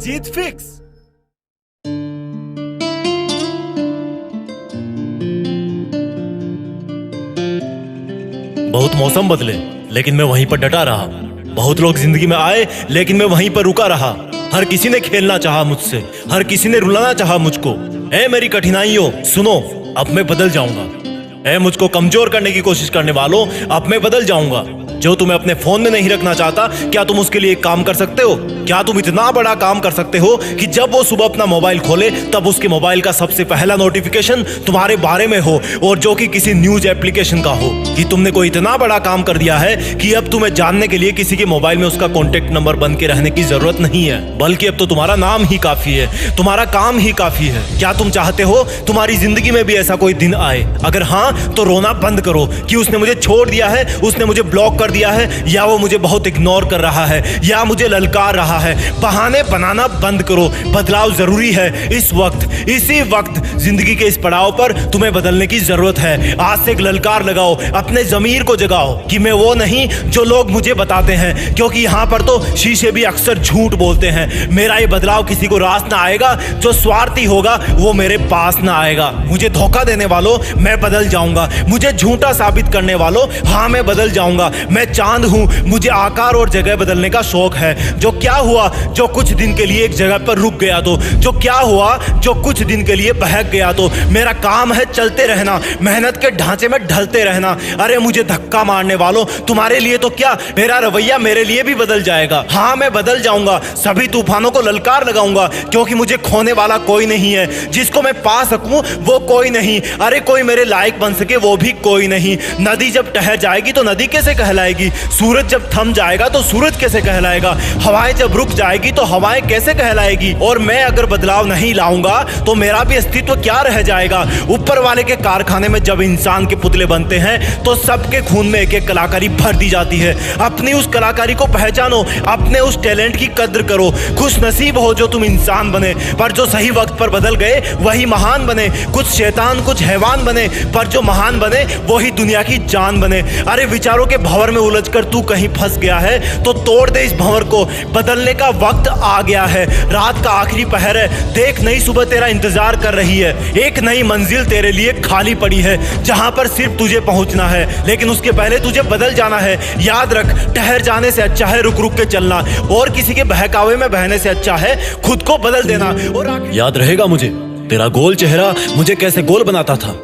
जीत fix. बहुत मौसम बदले लेकिन मैं वहीं पर डटा रहा। बहुत लोग जिंदगी में आए लेकिन मैं वहीं पर रुका रहा। हर किसी ने खेलना चाहा मुझसे, हर किसी ने रुलाना चाहा मुझको। ऐ मेरी कठिनाइयों सुनो, अब मैं बदल जाऊंगा। ऐ मुझको कमजोर करने की कोशिश करने वालों, अब मैं बदल जाऊंगा। जो तुम्हें अपने फोन में नहीं रखना चाहता, क्या तुम उसके लिए एक काम कर सकते हो? क्या तुम इतना बड़ा काम कर सकते हो कि जब वो सुबह अपना मोबाइल खोले तब उसके मोबाइल का सबसे पहला नोटिफिकेशन तुम्हारे बारे में हो, और जो कि किसी न्यूज एप्लीकेशन का हो? कि तुमने कोई इतना बड़ा काम कर दिया है कि अब तुम्हें जानने के लिए किसी के मोबाइल में उसका कॉन्टेक्ट नंबर बन के रहने की जरूरत नहीं है, बल्कि अब तो तुम्हारा नाम ही काफी है, तुम्हारा काम ही काफी है। क्या तुम चाहते हो तुम्हारी जिंदगी में भी ऐसा कोई दिन आए? अगर हाँ तो रोना बंद करो कि उसने मुझे छोड़ दिया है, उसने मुझे ब्लॉक कर दिया है, या वो मुझे बहुत इग्नोर कर रहा है, या मुझे ललकार रहा है। बहाने बनाना बंद करो। बदलाव जरूरी है। इस वक्त, इसी वक्त जिंदगी के इस पड़ाव पर तुम्हें बदलने की जरूरत है। आज से एक ललकार लगाओ, अपने जमीर को जगाओ कि मैं वो नहीं जो लोग मुझे बताते हैं, क्योंकि यहाँ पर तो शीशे भी अक्सर झूठ बोलते हैं। मेरा ये बदलाव किसी को रास ना आएगा। जो स्वार्थी होगा वो मेरे पास ना आएगा। मुझे धोखा देने वालों, मैं बदल जाऊंगा। मुझे झूठा साबित करने वालों, हाँ मैं बदल जाऊंगा। मैं चांद हूं, मुझे आकार और जगह बदलने का शौक है। जो क्या हुआ जो कुछ दिन के लिए एक जगह पर रुक गया तो? जो क्या हुआ जो कुछ दिन के लिए बहक गया तो? मेरा काम है चलते रहना, मेहनत के ढांचे में ढलते रहना। अरे मुझे धक्का मारने वालों, तुम्हारे लिए तो क्या, मेरा रवैया मेरे लिए भी बदल जाएगा। हाँ मैं बदल जाऊंगा। सभी तूफानों को ललकार लगाऊंगा, क्योंकि मुझे खोने वाला कोई नहीं है। जिसको मैं पा सकूं वो कोई नहीं। अरे कोई मेरे लायक बन सके वो भी कोई नहीं। नदी जब ठहर जाएगी तो नदी कैसे कहलाएगी? सूरज जब थम जाएगा तो सूरज कैसे कहलाएगा? हवाएं जब रुक जाएगी तो हवाएं कैसे कहलाएगी? और मैं अगर बदलाव नहीं लाऊंगा तो मेरा भी अस्तित्व क्या रह जाएगा? ऊपर वाले के कारखाने में जब इंसान के पुतले बनते हैं तो सबके खून में एक एक कलाकारी भर दी जाती है। अपनी उस कलाकारी को पहचानो, अपने उस टैलेंट की कद्र करो। खुश नसीब हो जो तुम इंसान बने, पर जो सही वक्त पर बदल गए वही महान बने। कुछ शैतान कुछ हैवान बने, पर जो महान बने वही दुनिया की जान बने। अरे विचारों के भंवर में उलझ कर तू कहीं फंस गया है तो तोड़ दे इस भंवर को। बदलने का वक्त आ गया है। रात का आखिरी पहर है। देख नई सुबह तेरा इंतजार कर रही है। एक नई मंजिल तेरे लिए खाली पड़ी है, जहां पर सिर्फ तुझे पहुंचना है, लेकिन उसके पहले तुझे बदल जाना है। याद रख, ठहर जाने से अच्छा है रुक रुक के चलना, और किसी के बहकावे में बहने से अच्छा है खुद को बदल देना। और याद रहेगा मुझे तेरा गोल चेहरा मुझे कैसे गोल बनाता था।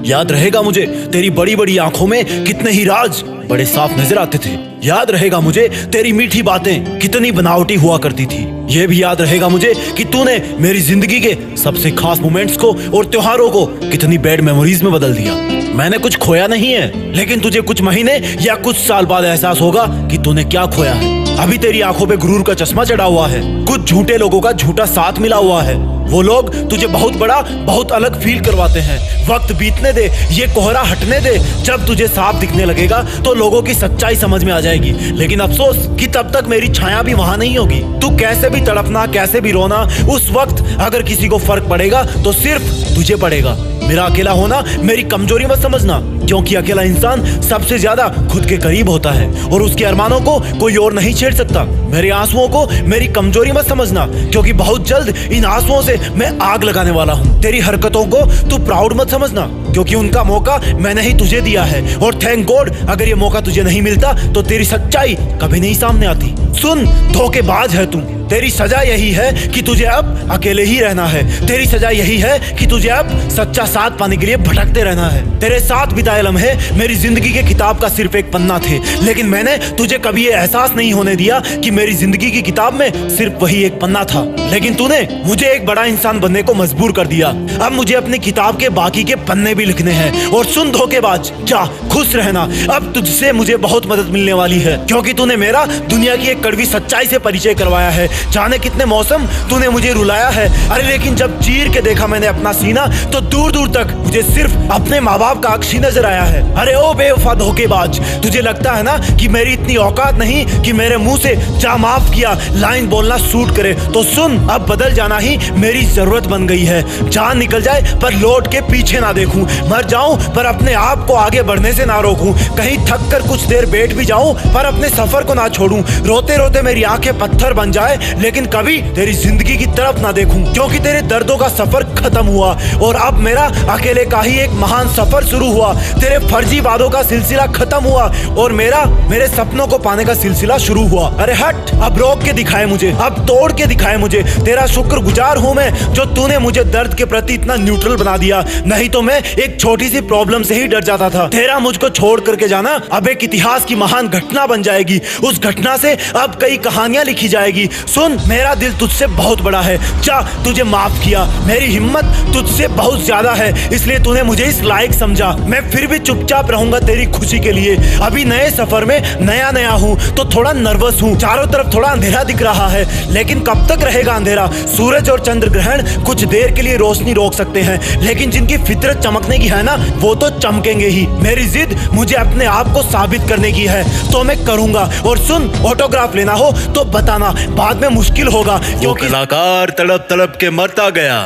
याद रहेगा मुझे तेरी बड़ी बड़ी आंखों में कितने ही राज बड़े साफ नजर आते थे। याद रहेगा मुझे तेरी मीठी बातें कितनी बनावटी हुआ करती थी। यह भी याद रहेगा मुझे कि तूने मेरी जिंदगी के सबसे खास मोमेंट्स को और त्योहारों को कितनी बैड मेमोरीज में बदल दिया। मैंने कुछ खोया नहीं है, लेकिन तुझे कुछ महीने या कुछ साल बाद एहसास होगा कि तूने क्या खोया है। अभी तेरी आंखों पे गुरूर का चश्मा चढ़ा हुआ है। कुछ झूठे लोगों का झूठा साथ मिला हुआ है। वो लोग तुझे बहुत बड़ा बहुत अलग फील करवाते हैं। वक्त बीतने दे, ये कोहरा हटने दे। जब तुझे साफ दिखने लगेगा तो लोगों की सच्चाई समझ में आ जाएगी। लेकिन अफसोस कि तब तक मेरी छाया भी वहां नहीं होगी। तू कैसे भी तड़पना, कैसे भी रोना, उस वक्त अगर किसी को फर्क पड़ेगा तो सिर्फ तुझे पड़ेगा। मेरा अकेला होना मेरी कमजोरी मत समझना, क्योंकि अकेला इंसान सबसे ज्यादा खुद के करीब होता है और उसके अरमानों को कोई और नहीं छेड़ सकता। मेरे आंसुओं को मेरी कमजोरी मत समझना, क्योंकि बहुत जल्द इन आंसुओं से मैं आग लगाने वाला हूँ। तेरी हरकतों को तू प्राउड मत समझना, क्योंकि उनका मौका मैंने ही तुझे दिया है। और थैंक गॉड अगर ये मौका तुझे नहीं मिलता तो तेरी सच्चाई कभी नहीं सामने आती। सुन, धोखेबाज है तू। तेरी सजा यही है कि तुझे अब अकेले ही रहना है। तेरी सजा यही है कि तुझे अब सच्चा साथ पाने के लिए भटकते रहना है। तेरे साथ बिताए लम्हे मेरी जिंदगी के किताब का सिर्फ एक पन्ना थे, लेकिन मैंने तुझे कभी ये एहसास नहीं होने दिया कि मेरी जिंदगी की किताब में सिर्फ वही एक पन्ना था। लेकिन तूने मुझे एक बड़ा इंसान बनने को मजबूर कर दिया। अब मुझे अपनी किताब के बाकी के पन्ने भी लिखने हैं। और सुन धोखेबाज, जा खुश रहना। अब तुझसे मुझे बहुत मदद मिलने वाली है, क्योंकि तूने मेरा दुनिया की एक कड़वी सच्चाई से परिचय करवाया है। जाने कितने मौसम तूने मुझे रुलाया है। अरे लेकिन जब चीर के देखा मैंने अपना सीना तो दूर दूर तक मुझे सिर्फ अपने माँ बाप का अक्स ही नजर आया है। अरे ओ बेवफा धोखेबाज, तुझे लगता है ना कि मेरी इतनी औकात नहीं कि मेरे मुंह से जा माफ किया लाइन बोलना सूट करे? तो सुन, अब बदल जाना ही मेरी जरूरत बन गई है। जान निकल जाए पर लौट के पीछे ना देखूं, मर जाऊं पर अपने आप को आगे बढ़ने से ना रोकूं, कहीं थक कर कुछ देर बैठ भी जाऊं पर अपने सफर को ना छोड़ूं। रोते रोते मेरी आंखें पत्थर बन जाए लेकिन कभी तेरी जिंदगी की तरफ ना देखूं, क्योंकि तेरे दर्दों का सफर खत्म हुआ और अब मेरा अकेले का ही एक महान सफर शुरू हुआ। तेरे फर्जी वादों का सिलसिला खत्म हुआ और मेरे सपनों को पाने का सिलसिला शुरू हुआ। अरे हट, अब रोक के दिखाए मुझे, अब तोड़ के दिखाए मुझे। तेरा शुक्रगुजार हूँ मैं जो तूने मुझे दर्द के प्रति इतना न्यूट्रल बना दिया, नहीं तो मैं एक छोटी सी प्रॉब्लम से ही डर जाता था। तेरा मुझको छोड़ करके जाना अब एक इतिहास की महान घटना बन जाएगी। उस घटना से अब कई कहानियां लिखी जाएगी। सुन, मेरा दिल तुझसे बहुत बड़ा है, जा, तुझे माफ किया। मेरी हिम्मत तुझसे बहुत ज्यादा है, इसलिए तूने मुझे इस लायक समझा। मैं फिर भी चुपचाप रहूंगा तेरी खुशी के लिए। अभी नए सफर में नया हूँ तो थोड़ा नर्वस हूँ। चारों तरफ थोड़ा अंधेरा दिख रहा है, लेकिन कब तक रहेगा अंधेरा? सूरज और चंद्र ग्रहण कुछ देर के लिए रोशनी रोक सकते हैं, लेकिन जिनकी फितरत चमकने की है ना, वो तो चमकेंगे ही। मेरी जिद मुझे अपने आप को साबित करने की है, तो मैं करूंगा। और सुन, ऑटोग्राफ लेना हो तो बताना, बाद में मुश्किल होगा, क्योंकि कलाकार तड़प तड़प के मरता गया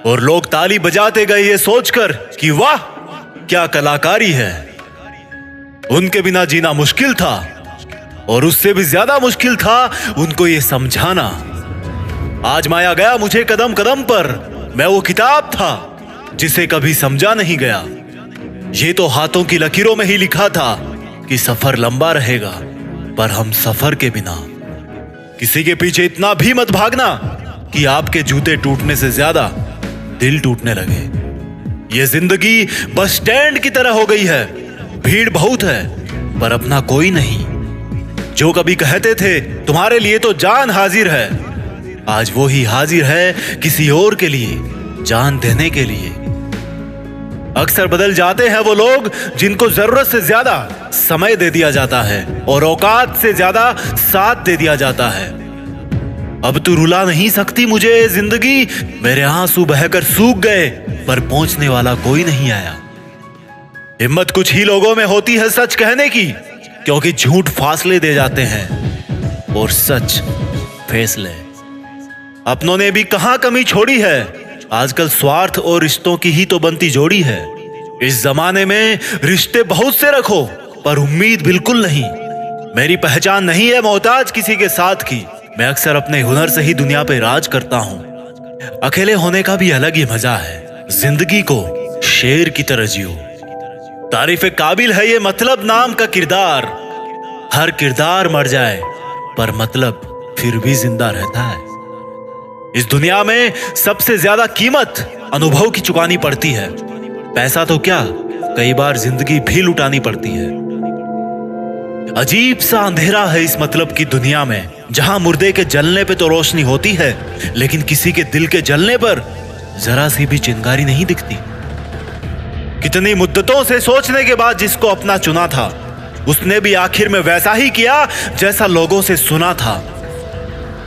और लोग ताली बजाते गए ये सोचकर कि वाह क्या कलाकारी है। उनके बिना जीना मुश्किल था और उससे भी ज्यादा मुश्किल था उनको ये समझाना। आजमाया गया मुझे कदम कदम पर, मैं वो किताब था जिसे कभी समझा नहीं गया। ये तो हाथों की लकीरों में ही लिखा था कि सफर लंबा रहेगा, पर हम सफर के बिना। किसी के पीछे इतना भी मत भागना कि आपके जूते टूटने से ज्यादा दिल टूटने लगे। ये जिंदगी बस स्टैंड की तरह हो गई है, भीड़ बहुत है पर अपना कोई नहीं। जो कभी कहते थे तुम्हारे लिए तो जान हाजिर है, आज वो ही हाजिर है किसी और के लिए, जान देने के लिए। अक्सर बदल जाते हैं वो लोग जिनको जरूरत से ज्यादा समय दे दिया जाता है और औकात से ज्यादा साथ दे दिया जाता है। अब तू रुला नहीं सकती मुझे जिंदगी, मेरे आंसू बहकर सूख गए पर पहुंचने वाला कोई नहीं आया। हिम्मत कुछ ही लोगों में होती है सच कहने की, क्योंकि झूठ फासले दे जाते हैं और सच फैसले। अपनों ने भी कहां कमी छोड़ी है, आजकल स्वार्थ और रिश्तों की ही तो बनती जोड़ी है। इस जमाने में रिश्ते बहुत से रखो पर उम्मीद बिल्कुल नहीं। मेरी पहचान नहीं है मोहताज किसी के साथ की, मैं अक्सर अपने हुनर से ही दुनिया पे राज करता हूँ। अकेले होने का भी अलग ही मजा है, जिंदगी को शेर की तरह जियो। तारीफ काबिल है ये मतलब नाम का किरदार, हर किरदार मर जाए पर मतलब फिर भी जिंदा रहता है। इस दुनिया में सबसे ज्यादा कीमत अनुभव की चुकानी पड़ती है, पैसा तो क्या कई बार जिंदगी भी लुटानी पड़ती है। अजीब सा अंधेरा है इस मतलब की दुनिया में, जहां मुर्दे के जलने पे तो रोशनी होती है, लेकिन किसी के दिल के जलने पर जरा सी भी चिंगारी नहीं दिखती। कितनी मुद्दतों से सोचने के बाद जिसको अपना चुना था, उसने भी आखिर में वैसा ही किया जैसा लोगों से सुना था।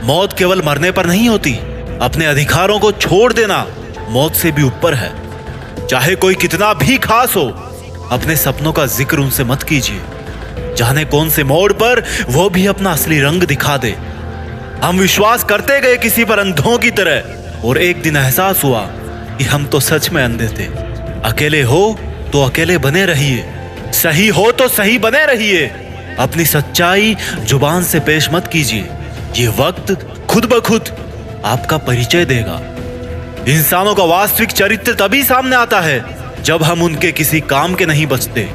मौत केवल मरने पर नहीं होती, अपने अधिकारों को छोड़ देना मौत से भी ऊपर है। चाहे कोई कितना भी खास हो, अपने सपनों का जिक्र उनसे मत कीजिए, जाने कौन से मोड़ पर वो भी अपना असली रंग दिखा दे। हम विश्वास करते गए किसी पर अंधों की तरह, और एक दिन एहसास हुआ कि हम तो सच में अंधे थे। अकेले हो तो अकेले बने रहिए, सही हो तो सही बने रहिए। अपनी सच्चाई जुबान से पेश मत कीजिए, ये वक्त खुद ब खुद आपका परिचय देगा। इंसानों का वास्तविक चरित्र तभी सामने आता है जब हम उनके किसी काम के नहीं बचते।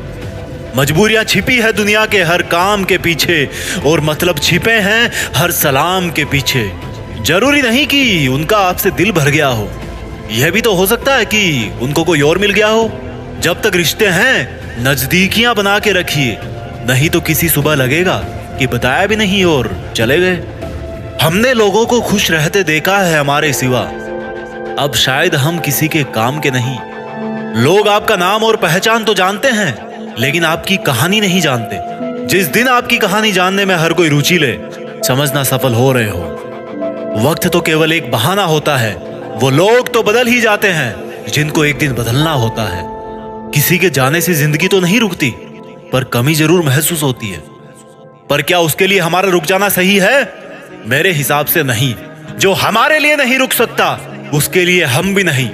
मजबूरियां छिपी है दुनिया के हर काम के पीछे, और मतलब छिपे हैं हर सलाम के पीछे। जरूरी नहीं कि उनका आपसे दिल भर गया हो, यह भी तो हो सकता है कि उनको कोई और मिल गया हो। जब तक रिश्ते हैं नजदीकियां बना के रखिए, नहीं तो किसी सुबह लगेगा कि बताया भी नहीं और चले गए। हमने लोगों को खुश रहते देखा है हमारे सिवा, अब शायद हम किसी के काम के नहीं। लोग आपका नाम और पहचान तो जानते हैं, लेकिन आपकी कहानी नहीं जानते। जिस दिन आपकी कहानी जानने में हर कोई रुचि ले, समझना सफल हो रहे हो। वक्त तो केवल एक बहाना होता है, वो लोग तो बदल ही जाते हैं जिनको एक दिन बदलना होता है। किसी के जाने से जिंदगी तो नहीं रुकती, पर कमी जरूर महसूस होती है। पर क्या उसके लिए हमारा रुक जाना सही है? मेरे हिसाब से नहीं। जो हमारे लिए नहीं रुक सकता, उसके लिए हम भी नहीं।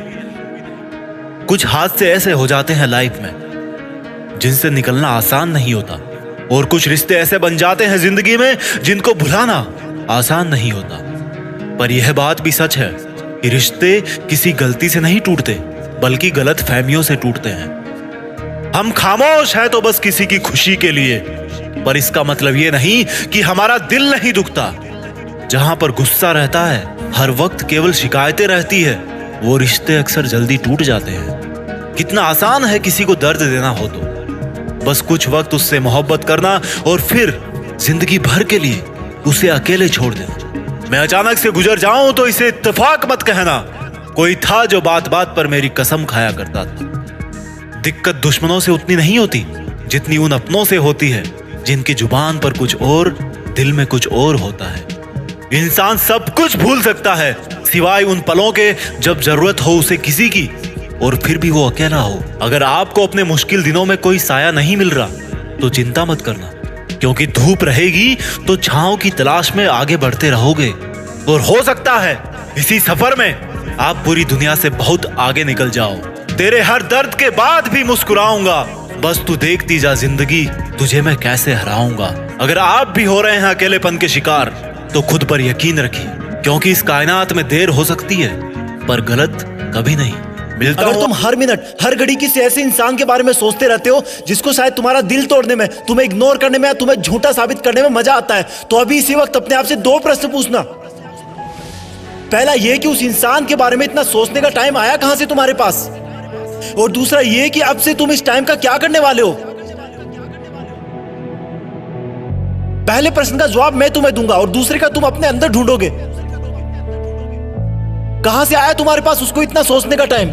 कुछ हादसे ऐसे हो जाते हैं लाइफ में जिनसे निकलना आसान नहीं होता, और कुछ रिश्ते ऐसे बन जाते हैं जिंदगी में जिनको भुलाना आसान नहीं होता, पर यह बात भी सच है कि रिश्ते किसी गलती से नहीं टूटते, बल्कि गलत फहमियों से टूटते हैं। हम खामोश हैं तो बस किसी की खुशी के लिए, पर इसका मतलब यह नहीं कि हमारा दिल नहीं दुखता। जहां पर गुस्सा रहता है, हर वक्त केवल शिकायतें रहती है, वो रिश्ते अक्सर जल्दी टूट जाते हैं। कितना आसान है किसी को दर्द देना हो तो बस कुछ वक्त उससे मोहब्बत करना और फिर जिंदगी भर के लिए उसे अकेले छोड़ देना। मैं अचानक से गुजर जाऊं तो इसे इत्तेफाक मत कहना। कोई था जो बात बात पर मेरी कसम खाया करता था। दिक्कत दुश्मनों से उतनी नहीं होती जितनी उन अपनों से होती है जिनकी जुबान पर कुछ और, दिल में कुछ और होता है। इंसान सब कुछ भूल सकता है सिवाय उन पलों के जब जरूरत हो उसे किसी की, और फिर भी वो अकेला हो। अगर आपको अपने मुश्किल दिनों में कोई साया नहीं मिल रहा तो चिंता मत करना, क्योंकि धूप रहेगी तो छांव की तलाश में आगे बढ़ते रहोगे। और हो सकता है इसी सफर में आप पूरी दुनिया से बहुत आगे निकल जाओ। तेरे हर दर्द के बाद भी मुस्कुराऊंगा, बस तू देखती जा जिंदगी तुझे मैं कैसे हराऊंगा। अगर आप भी हो रहे हैं अकेलेपन के शिकार तो खुद पर यकीन रखिए, क्योंकि इस कायनात में देर हो सकती है पर गलत कभी नहीं। मिलता अगर तुम हर मिनट हर घड़ी किसी ऐसे इंसान के बारे में सोचते रहते हो जिसको शायद तुम्हारा दिल तोड़ने में, तुम्हें इग्नोर करने में या तुम्हें झूठा साबित करने में मजा आता है, तो अभी इसी वक्त अपने आप से 2 प्रश्न पूछना। पहला ये कि उस इंसान के बारे में इतना सोचने का टाइम आया कहां से तुम्हारे पास, और दूसरा ये कि अब से तुम इस टाइम का क्या करने वाले हो। पहले प्रश्न का जवाब मैं तुम्हें दूंगा और दूसरे का तुम अपने अंदर ढूंढोगे। कहां से आया तुम्हारे पास उसको इतना सोचने का टाइम।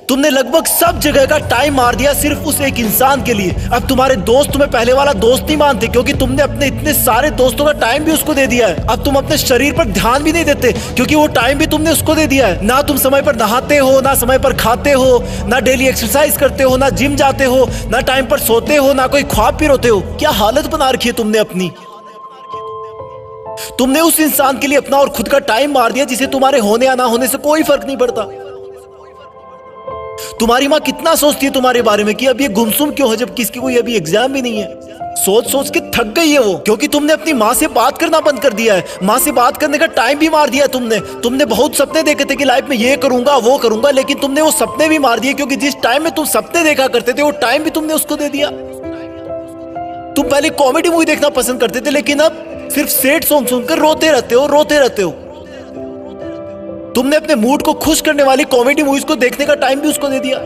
तुमने लगभग सब जगह का टाइम मार दिया सिर्फ उस एक इंसान के लिए। अब तुम्हारे दोस्त तुम्हें पहले वाला दोस्त नहीं मानते, क्योंकि तुमने अपने इतने सारे दोस्तों का टाइम भी उसको दे दिया है। अब तुम अपने शरीर पर ध्यान भी नहीं देते, क्योंकि वो टाइम भी तुमने उसको दे दिया है। ना तुम समय पर नहाते हो, ना समय पर खाते हो, ना डेली एक्सरसाइज करते हो, ना जिम जाते हो, ना टाइम पर सोते हो, ना कोई ख्वाब भी रोते हो। क्या हालत बना रखी है तुमने अपनी। तुमने उस इंसान के लिए अपना और खुद का टाइम मार दिया जिसे तुम्हारे होने या ना होने से कोई फर्क नहीं पड़ता। तुम्हारी माँ कितना सोचती है तुम्हारे बारे में कि अब ये गुमसुम क्यों है जब किसकी कोई अभी एग्जाम भी नहीं है। सोच सोच के थक गई है वो, क्योंकि तुमने अपनी माँ से बात करना बंद कर दिया है। माँ से बात करने का टाइम भी मार दिया तुमने बहुत सपने देखे थे कि लाइफ में ये करूंगा वो करूंगा, लेकिन तुमने वो सपने भी मार दिए, क्योंकि जिस टाइम में तुम सपने देखा करते थे वो टाइम भी तुमने उसको दे दिया। तुम पहले कॉमेडी मूवी देखना पसंद करते थे, लेकिन अब सिर्फ सैड सॉन्ग सुनकर रोते रहते हो। तुमने अपने मूड को खुश करने वाली कॉमेडी मूवीज को देखने का टाइम भी उसको दे दिया।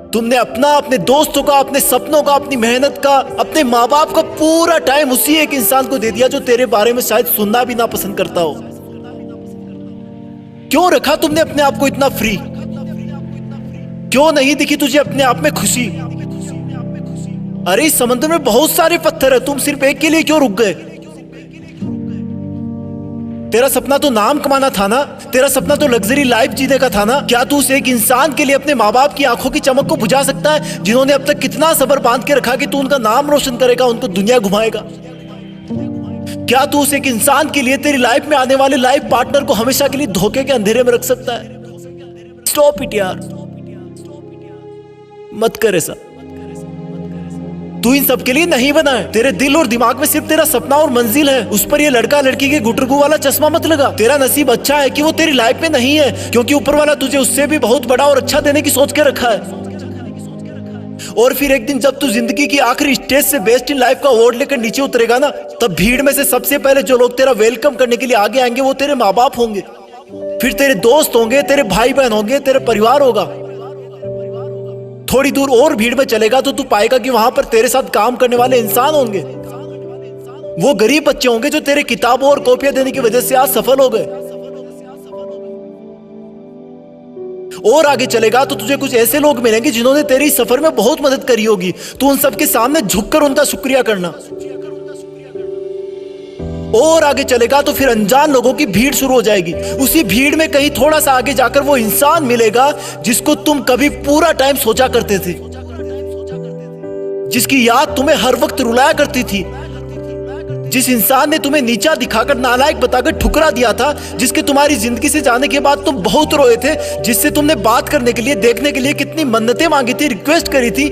तुमने अपने दोस्तों का, अपने सपनों का, अपनी मेहनत का, अपने माँ बाप का पूरा टाइम उसी एक इंसान को दे दिया जो तेरे बारे में शायद सुनना भी ना पसंद करता हो। क्यों रखा तुमने अपने आप को इतना फ्री? क्यों नहीं दिखी तुझे अपने आप में खुशी? अरे इस समुद्र में बहुत सारे पत्थर है, तुम सिर्फ एक के लिए क्यों रुक गए? तेरा सपना तो नाम कमाना था ना, तेरा सपना तो लग्जरी लाइफ जीने का था ना। क्या तू उस एक इंसान के लिए अपने माँ बाप की आंखों की चमक को बुझा सकता है जिन्होंने अब तक कितना सब्र बांध के रखा कि तू उनका नाम रोशन करेगा, उनको दुनिया घुमाएगा? क्या तू उस एक इंसान के लिए तेरी लाइफ में आने वाले लाइफ पार्टनर को हमेशा के लिए धोखे के अंधेरे में रख सकता है? स्टॉप इट यार, मत कर ऐसा। तू इन सब के लिए नहीं बना है। तेरे दिल और दिमाग में सिर्फ तेरा सपना और मंजिल है। उस पर ये लड़का लड़की के गुटरगू वाला चश्मा मत लगा। तेरा नसीब अच्छा है कि वो तेरी लाइफ में नहीं है, क्योंकि ऊपर वाला तुझे उससे भी बहुत बड़ा और अच्छा देने की सोच के रखा है। और फिर एक दिन जब तू जिंदगी की आखिरी स्टेज से बेस्ट इन लाइफ का अवार्ड लेकर नीचे उतरेगा ना, तब भीड़ में से सबसे पहले जो लोग तेरा वेलकम करने के लिए आगे आएंगे वो तेरे माँ बाप होंगे, फिर तेरे दोस्त होंगे, तेरे भाई बहन होंगे, तेरे परिवार होगा। थोड़ी दूर और भीड़ में चलेगा तो तू पाएगा कि वहां पर तेरे साथ काम करने वाले इंसान होंगे। वो गरीब बच्चे होंगे जो तेरे किताबों और कॉपियां देने की वजह से आज सफल हो गए। और आगे चलेगा तो तुझे कुछ ऐसे लोग मिलेंगे जिन्होंने तेरी सफर में बहुत मदद करी होगी। तू उन सबके सामने झुककर उनका शुक्रिया करना। और आगे चलेगा तो फिर अनजान लोगों की भीड़ शुरू हो जाएगी। उसी भीड़ में कहीं थोड़ा सा आगे जाकर वो इंसान मिलेगा जिसको तुम कभी पूरा टाइम सोचा करते थे, जिसकी याद तुम्हें हर वक्त रुलाया करती थी, जिस इंसान ने तुम्हें नीचा दिखाकर नालायक बताकर ठुकरा दिया था, जिसके तुम्हारी जिंदगी से जाने के बाद तुम बहुत रोए थे, जिससे तुमने बात करने के लिए, देखने के लिए कितनी मन्नतें मांगी थी, रिक्वेस्ट करी थी,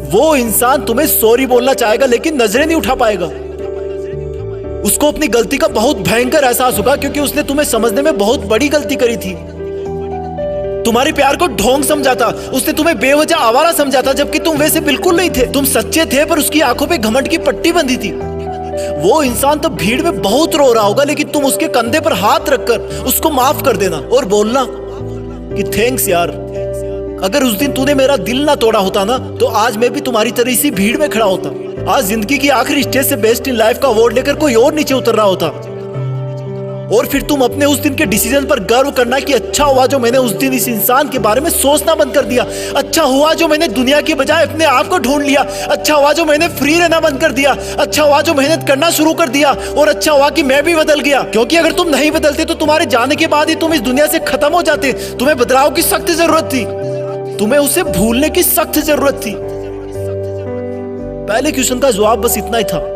वो इंसान तुम्हें सॉरी बोलना चाहेगा लेकिन नजरें नहीं उठा पाएगा। उसको अपनी गलती का बहुत भयंकर एहसास होगा क्योंकि उसने तुम्हें समझने में बहुत बड़ी गलती करी थी। तुम्हारे प्यार को ढोंग समझा था, उसने तुम्हें बेवजह आवारा समझा था, जबकि तुम वैसे बिल्कुल नहीं थे। तुम सच्चे थे पर उसकी आंखों पे घमंड की पट्टी बंधी थी। वो इंसान तो भीड़ में बहुत रो रहा होगा लेकिन तुम उसके कंधे पर हाथ रखकर उसको माफ कर देना और बोलना कि थैंक्स यार, अगर उस दिन तूने मेरा दिल ना तोड़ा होता ना तो आज मैं भी तुम्हारी तरह इसी भीड़ में खड़ा होता। आज जिंदगी की आखिरी स्टेज से बेस्ट इन लाइफ का अवार्ड लेकर कोई और नीचे उतर रहा होता। और फिर तुम अपने उस दिन के डिसीजन पर गर्व करना कि अच्छा हुआ जो मैंने उस दिन इस इंसान के बारे में सोचना बंद कर दिया। अच्छा हुआ जो मैंने दुनिया की बजाय अपने आप को ढूंढ लिया। अच्छा हुआ जो मैंने फ्री रहना बंद कर दिया। अच्छा हुआ जो मेहनत करना शुरू कर दिया। और अच्छा हुआ कि मैं भी बदल गया, क्योंकि अगर तुम नहीं बदलते तो तुम्हारे जाने के बाद ही तुम इस दुनिया से खत्म हो जाते। तुम्हें बदलाव की सख्त जरूरत थी, तुम्हें उसे भूलने की सख्त जरूरत थी। पहले क्वेश्चन का जवाब बस इतना ही था।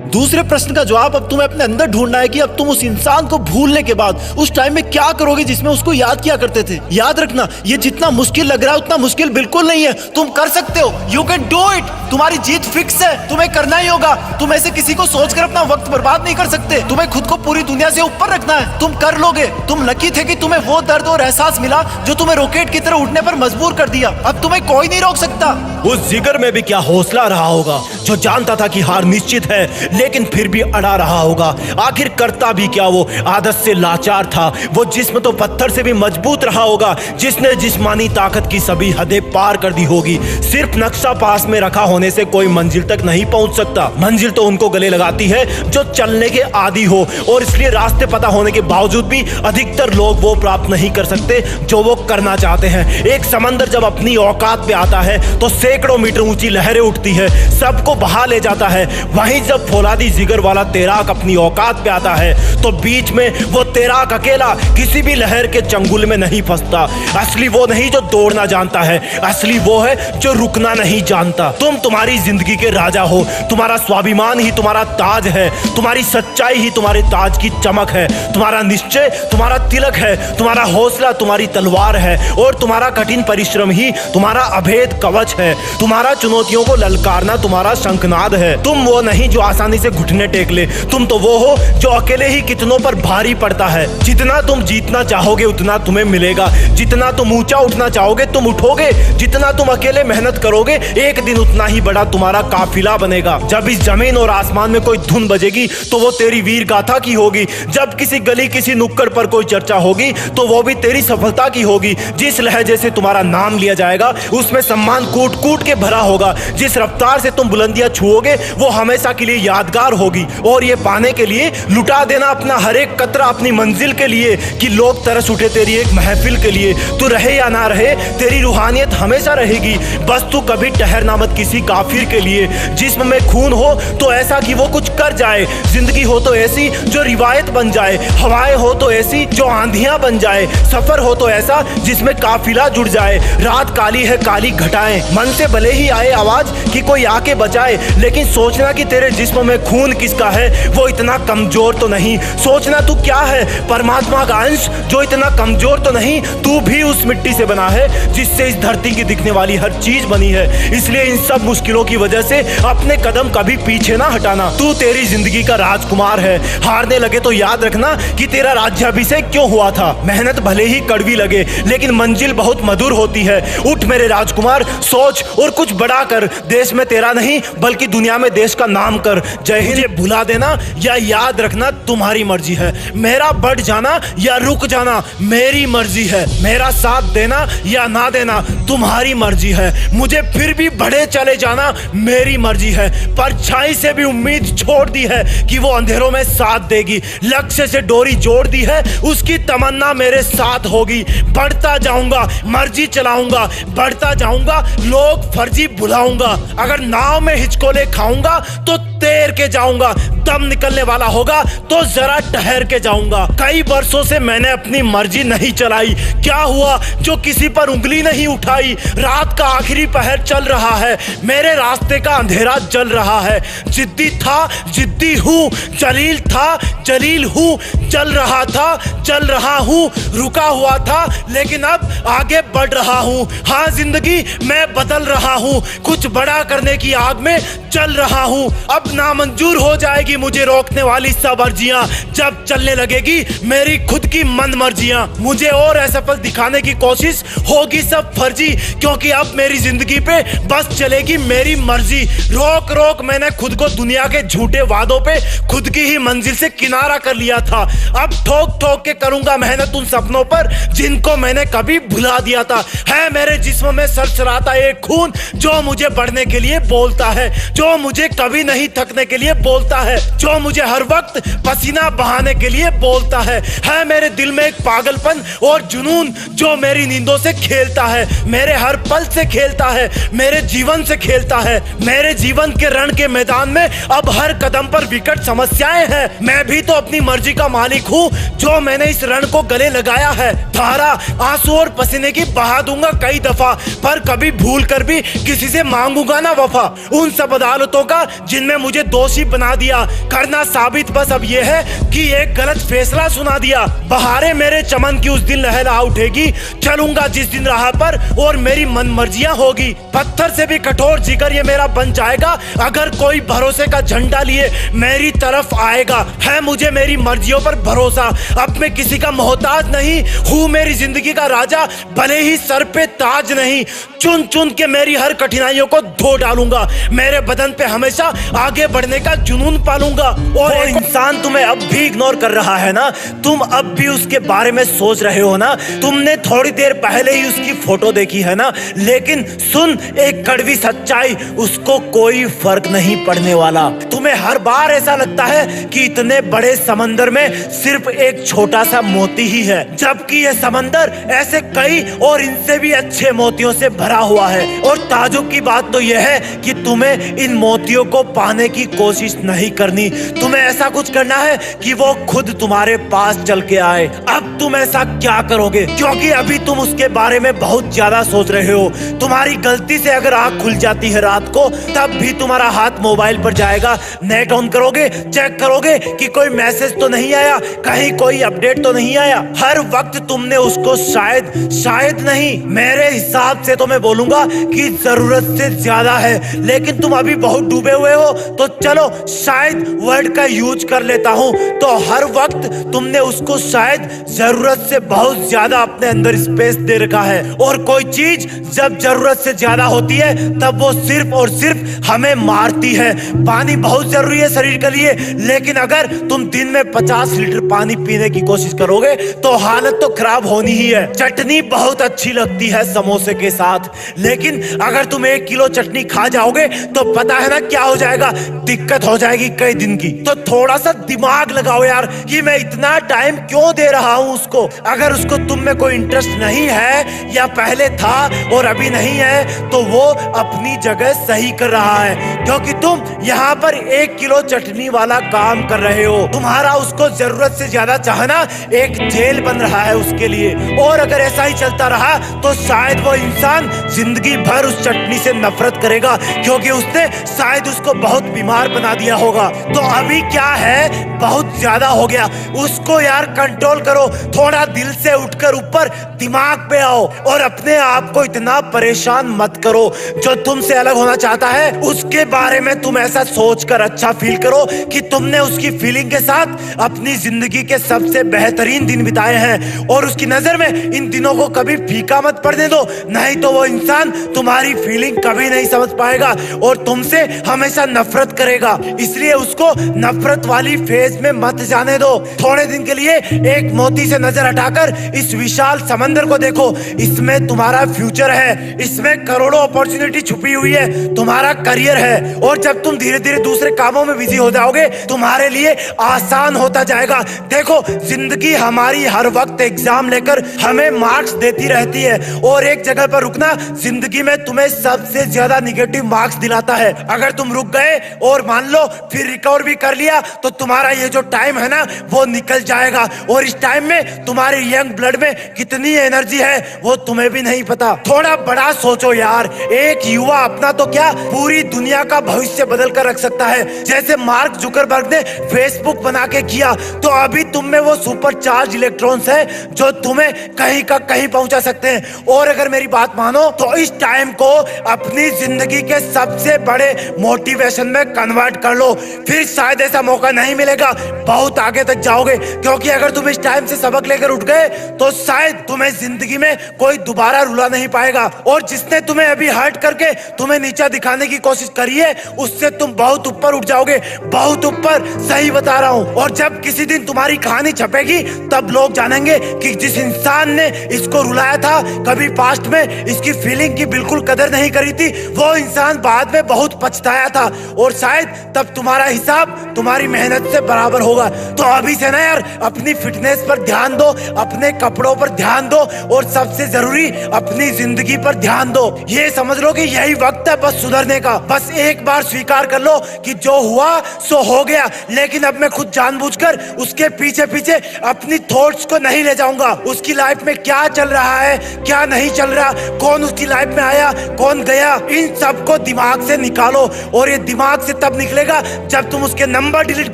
दूसरे प्रश्न का जवाब अब तुम्हें अपने अंदर ढूंढना है कि अब तुम उस इंसान को भूलने के बाद उस टाइम में क्या करोगे जिसमें उसको याद किया करते थे। याद रखना, ये जितना मुश्किल लग रहा है उतना मुश्किल बिल्कुल नहीं है। तुम कर सकते हो, यू कैन डू इट। तुम्हारी जीत फिक्स है, तुम्हें करना ही होगा। तुम ऐसे किसी को सोचकर अपना वक्त बर्बाद नहीं कर सकते। तुम्हें खुद को पूरी दुनिया से ऊपर रखना है, तुम कर लोगे। तुम लकी थे कि तुम्हें वो दर्द और एहसास मिला जो तुम्हें रॉकेट की तरह उड़ने पर मजबूर कर दिया। अब तुम्हें कोई नहीं रोक सकता। उस जिगर में भी क्या हौसला रहा होगा जो जानता था कि हार निश्चित है लेकिन फिर भी अड़ा रहा होगा। आखिर करता भी क्या, वो आदत से लाचार था। वो जिस्म तो पत्थर से भी मजबूत रहा होगा, जिसने जिस्मानी ताकत की सभी हदें पार कर दी होगी। सिर्फ नक्शा पास में रखा होने से कोई मंजिल तक नहीं पहुंच सकता। मंजिल तो उनको गले लगाती है जो चलने के आदी हो, और इसलिए रास्ते पता होने के बावजूद भी अधिकतर लोग वो प्राप्त नहीं कर सकते जो वो करना चाहते हैं। एक समंदर जब अपनी औकात पे आता है तो सैकड़ों मीटर ऊंची लहरें उठती है, सबको बहा ले जाता है। वहीं जब फौलादी जिगर वाला तैराक अपनी औकात पे आता है तो बीच में वो तैराक अकेला किसी भी लहर के चंगुल में नहीं फंसता। असली वो नहीं जो दौड़ना जानता है, असली वो है जो रुकना नहीं जानता। तुम तुम्हारी जिंदगी के राजा हो, तुम्हारा स्वाभिमान ही तुम्हारा ताज है, तुम्हारी सच्चाई ही तुम्हारे ताज की चमक है, तुम्हारा निश्चय तुम्हारा तिलक है, तुम्हारा हौसला तुम्हारी तलवार है, और तुम्हारा कठिन परिश्रम ही तुम्हारा अभेद कवच है। तुम्हारा चुनौतियों को ललकारना तुम्हारा शंखनाद है। तुम वो नहीं जो आसानी से घुटने टेक ले, तुम तो वो हो जो अकेले ही कितनों पर भारी पड़ता है। जितना तुम जीतना चाहोगे उतना तुम्हें मिलेगा, जितना तुम ऊंचा उठना चाहोगे तुम उठोगे, जितना तुम अकेले मेहनत करोगे एक दिन उतना ही बड़ा तुम्हारा काफिला बनेगा। जब इस जमीन और आसमान में कोई धुन बजेगी तो वो तेरी वीर गाथा की होगी। जब किसी गली किसी नुक्कड़ पर कोई चर्चा होगी तो वो भी तेरी सफलता की होगी। जिस लहजे से तुम्हारा नाम लिया जाएगा उसमें सम्मान कूट कूट के भरा होगा। जिस रफ्तार से तुम बुलंदियां छुओगे वो हमेशा के लिए यादगार होगी। और ये पाने के लिए लुटा देना अपना हर एक कतरा अपनी मंजिल के लिए कि लोग तरस उठे तेरी एक महफिल के लिए। तू रहे या ना रहे तेरी रूहानियत हमेशा रहेगी, बस तू कभी ठहरना मत किसी काफिर के लिए। जिस्म में खून हो तो ऐसा कि वो कुछ कर जाए, जिंदगी हो तो ऐसी जो रिवायत बन जाए, हवाएं हो तो ऐसी जो आंधियां बन जाए, सफर हो तो ऐसा जिसमें काफिला जुड़ जाए। रात काली है काली घटाएं, मन से भले ही आए आवाज कि कोई आके बचाए, लेकिन सोचना कि तेरे जिस्म में खून किसका है वो इतना कमजोर तो नहीं। सोचना तू क्या है, परमात्मा का अंश जो इतना कमजोर तो नहीं। तू भी उस मिट्टी से बना है जिससे इस धरती की दिखने वाली हर चीज बनी है। इसलिए इन सब मुश्किलों की वजह से अपने कदम कभी पीछे ना हटाना। तू तेरी जिंदगी का राजकुमार है। हारने लगे तो याद रखना कि तेरा राज्याभिषेक क्यों हुआ था। मेहनत भले ही कड़वी लगे लेकिन मंजिल बहुत मधुर होती है। उठ मेरे राजकुमार, सोच और कुछ बड़ा कर। देश में तेरा नहीं बल्कि दुनिया में देश का नाम कर। जय हिंद। भुला देना या याद रखना तुम्हारी मर्जी है। मेरा बढ़ जाना या रुक जाना मेरी मर्जी है। मेरा साथ देना या ना देना तुम्हारी मर्जी है। मुझे फिर भी बढ़े चले जाना मेरी मर्जी है। परछाई से भी उम्मीद छोड़ दी है कि वो अंधेरों में साथ देगी। लक्ष्य से डोरी जोड़ दी है, उसकी तमन्ना मेरे साथ होगी। बढ़ता जाऊंगा, मर्जी चलाऊंगा, बढ़ता जाऊंगा, लोग फर्जी बुलाऊंगा। अगर नाव में हिचकोले खाऊंगा तो तैर के जाऊंगा। दम निकलने वाला होगा तो जरा ठहर के जाऊंगा। कई वर्षों से मैंने अपनी मर्जी नहीं चलाई, क्या हुआ जो किसी पर उंगली नहीं उठाई। रात का आखिरी पहर चल रहा है, मेरे रास्ते का अंधेरा जल रहा है। जिद्दी था, जिद्दी हूँ, जलील था, जलील हूँ, चल रहा था, चल रहा हूँ, रुका हुआ था लेकिन अब आगे बढ़ रहा हूँ। हाँ जिंदगी मैं बदल रहा हूँ, कुछ बड़ा करने की आग में चल रहा हूँ। अब नामंजूर हो जाएगी मुझे रोकने वाली सब अर्जियां, जब चलने लगेगी मेरी खुद की मन मर्जियां। मुझे और असफल दिखाने की कोशिश होगी सब फर्जी, क्योंकि अब मेरी जिंदगी पे बस चलेगी मेरी मर्जी। रोक रोक मैंने खुद को दुनिया के झूठे वादों पे खुद की ही मंजिल से किनारा कर लिया था। अब ठोक ठोक के करूंगा मेहनत उन सपनों पर जिनको मैंने कभी भुला दिया था। है मेरे जिस्म में सरसराता एक खून जो मुझे बढ़ने के लिए बोलता है, जो मुझे कभी नहीं थकने के लिए बोलता है, जो मुझे हर वक्त पसीना बहाने के लिए बोलता है। मेरे दिल में एक पागलपन और जुनून जो मेरी नींदों से खेलता है, मेरे हर पल से खेलता है, मेरे जीवन से खेलता है। मेरे जीवन के रण के मैदान में अब हर कदम पर विकट समस्याएं हैं। मैं भी तो अपनी मर्जी का मालिक हूँ जो मैंने इस रण को गले लगाया है। धारा आंसू और पसीने की बहा दूंगा कई दफा, पर कभी भूल कर भी किसी से मांगूंगा ना वफा। उन सब अदालतों का जिनमें मुझे दोषी बना दिया, करना साबित बस अब यह है कि एक गलत फैसला सुना दिया। बहारें मेरे चमन की उस दिन लहला उठेगी, चलूंगा जिस दिन राह पर और मेरी मन मर्जियां होगी। पत्थर से भी कठोर जिगर ये मेरा बन जाएगा अगर कोई भरोसे का झंडा लिए मेरी तरफ आएगा। है मुझे मेरी मर्जियों पर भरोसा, अब मैं किसी का मोहताज नहीं हूँ, मेरी जिंदगी का राजा भले ही सर पे ताज नहीं। चुन चुन के मेरी हर कठिनाइयों को धो डालूंगा, मेरे बदन पे हमेशा आगे बढ़ने का जुनून पालूंगा। और एक इंसान तुम्हें अब भी इग्नोर कर रहा है ना, तुम अब भी उसके बारे में सोच रहे हो ना, तुमने थोड़ी देर पहले ही उसकी फोटो देखी है ना, लेकिन सुन एक कड़वी सच्चाई, उसको कोई फर्क नहीं पड़ने वाला। तुम्हें हर बार ऐसा लगता है कि इतने बड़े समंदर में सिर्फ एक छोटा सा मोती ही है, जबकि यह समंदर ऐसे कई और इनसे भी अच्छे मोतियों से भरा हुआ है। और ताजुब की बात तो यह है कि तुम्हें इन मोतियों को पाने की कोशिश नहीं करनी, तुम्हें ऐसा कुछ करना है कि वो खुद तुम्हारे पास चल के आए। अब तुम ऐसा क्या करोगे, क्योंकि अभी तुम उसके बारे में बहुत ज्यादा सोच रहे हो। तुम्हारी गलती से अगर आंख खुल जाती है रात को, तब भी तुम्हारा हाथ मोबाइल पर जाएगा, नेट ऑन करोगे, चेक करोगे कि कोई मैसेज तो नहीं आया, कहीं कोई अपडेट तो नहीं आया। हर वक्त तुमने उसको शायद नहीं, मेरे हिसाब से तो मैं बोलूंगा कि जरूरत से ज्यादा है, लेकिन तुम अभी बहुत डूबे हुए हो, तो चलो शायद वर्ड का यूज कर लेता हूं। तो हर वक्त तुमने उसको शायद जरूरत से बहुत ज्यादा अपने अंदर स्पेस दे रखा है, और कोई चीज जब जरूरत से ज्यादा होती है तब वो सिर्फ और सिर्फ हमें मारती है। पानी बहुत जरूरी है शरीर के लिए, लेकिन अगर तुम दिन में 50 लीटर पानी पीने की कोशिश करोगे तो हालत तो खराब होनी ही है। चटनी बहुत अच्छी लगती है समोसे के साथ, लेकिन अगर तुम 1 किलो चटनी खा जाओगे तो पता है ना क्या हो जाएगा, दिक्कत हो जाएगी कई दिन की। तो थोड़ा सा दिमाग लगाओ यार कि मैं इतना टाइम क्यों दे रहा हूं उसको। अगर उसको तुम में कोई इंटरेस्ट नहीं है या पहले था और अभी नहीं है, तो वो अपनी जगह सही कर रहा है, क्योंकि तुम यहाँ पर 1 किलो चटनी वाला काम कर रहे हो। तुम्हारा उसको जरूरत से ज्यादा चाहना एक जेल बन रहा है उसके लिए। और अगर ऐसा ही चलता रहा तो शायद वो इंसान जिंदगी भर उस चटनी से नफरत करेगा, क्योंकि उसने शायद उसको बहुत बीमार बना दिया होगा। तो अभी क्या है, बहुत ज्यादा हो गया, उसको यार कंट्रोल करो। थोड़ा दिल से उठकर ऊपर दिमाग पे आओ और अपने आप को इतना परेशान मत करो। जो तुमसे अलग होना चाहता है उसके बारे में तुम ऐसा सोचकर अच्छा फील करो कि तुमने उसकी फीलिंग के साथ अपनी जिंदगी के सबसे बेहतरीन दिन बिताए हैं, और उसकी नजर में इन दिनों को कभी फीका मत पड़ने दो, नहीं तो वो इंसान तुम्हारी फीलिंग कभी नहीं समझ पाएगा और तुमसे हमेशा नफरत करेगा। इसलिए उसको नफरत वाली फेज में मत जाने दो। थोड़े दिन के लिए एक मोती से नजर हटाकर इस विशाल समंदर को देखो, इसमें तुम्हारा फ्यूचर है, इसमें करोड़ों अपॉर्चुनिटी छुपी हुई है, तुम्हारा करियर है। और जब तुम धीरे धीरे दूसरे कामों में बिजी हो जाओगे, तुम्हारे लिए आसान होता जाएगा। देखो, जिंदगी हमारी हर वक्त एग्जाम लेकर हमें मार्क्स देती रहती है, और एक जगह पर रुकना जिंदगी में तुम्हें सबसे ज्यादा निगेटिव मार्क्स दिलाता है। अगर तुम रुक गए और मान लो फिर रिकवर भी कर लिया तो तुम्हारा ये जो टाइम है ना वो निकल जाएगा, और इस टाइम में तुम्हारे यंग ब्लड में कितनी एनर्जी है वो तुम्हें भी नहीं पता। थोड़ा बड़ा सोचो यार, एक युवा अपना तो क्या पूरी दुनिया का भविष्य बदल कर रख सकता है। जैसे मार्क जुकरबर्ग ने फेसबुक बना के किया, तो अभी तुम में वो सुपर चार्ज इलेक्ट्रॉन्स है जो तुम्हें कहीं का कहीं पहुंचा सकते हैं। और अगर मेरी बात मानो तो इस टाइम को अपनी जिंदगी के सबसे बड़े मोटिवेशन में कन्वर्ट कर लो, फिर शायद ऐसा मौका नहीं मिलेगा, बहुत आगे तक जाओगे। क्योंकि अगर तुम इस टाइम से सबक लेकर उठ गए तो शायद तुम्हें जिंदगी में कोई दोबारा रुला नहीं पाएगा, और जिसने तुम्हें अभी हर्ट करके तुम्हें नीचा दिखाने की कोशिश करी है उससे तुम बहुत ऊपर उठ जाओगे, बहुत ऊपर, सही बता रहा हूं। और जब किसी दिन तुम्हारी कहानी छपेगी तब लोग जानेंगे कि जिस इंसान ने इसको रुलाया था, कभी पास्ट में इसकी फीलिंग की बिल्कुल कदर नहीं करी थी, वो इंसान बाद में बहुत पछताया था, और शायद तब तुम्हारा हिसाब तुम्हारी मेहनत से बराबर होगा। तो अभी से ना यार अपनी फिटनेस पर ध्यान दो, अपने कपड़ों पर ध्यान दो, और सबसे जरूरी अपनी जिंदगी पर ध्यान दो। ये समझ लो कि यही वक्त है बस सुधरने का। बस एक बार स्वीकार कर लो कि जो हुआ सो हो गया, लेकिन अब मैं खुद जानबूझकर उसके पीछे पीछे अपनी थॉट्स को नहीं ले जाऊंगा। उसकी लाइफ में क्या चल रहा है, क्या नहीं चल रहा, कौन उसकी लाइफ में आया, कौन गया, इन सबको दिमाग से निकालो। और ये दिमाग से तब निकलेगा जब तुम उसके नंबर डिलीट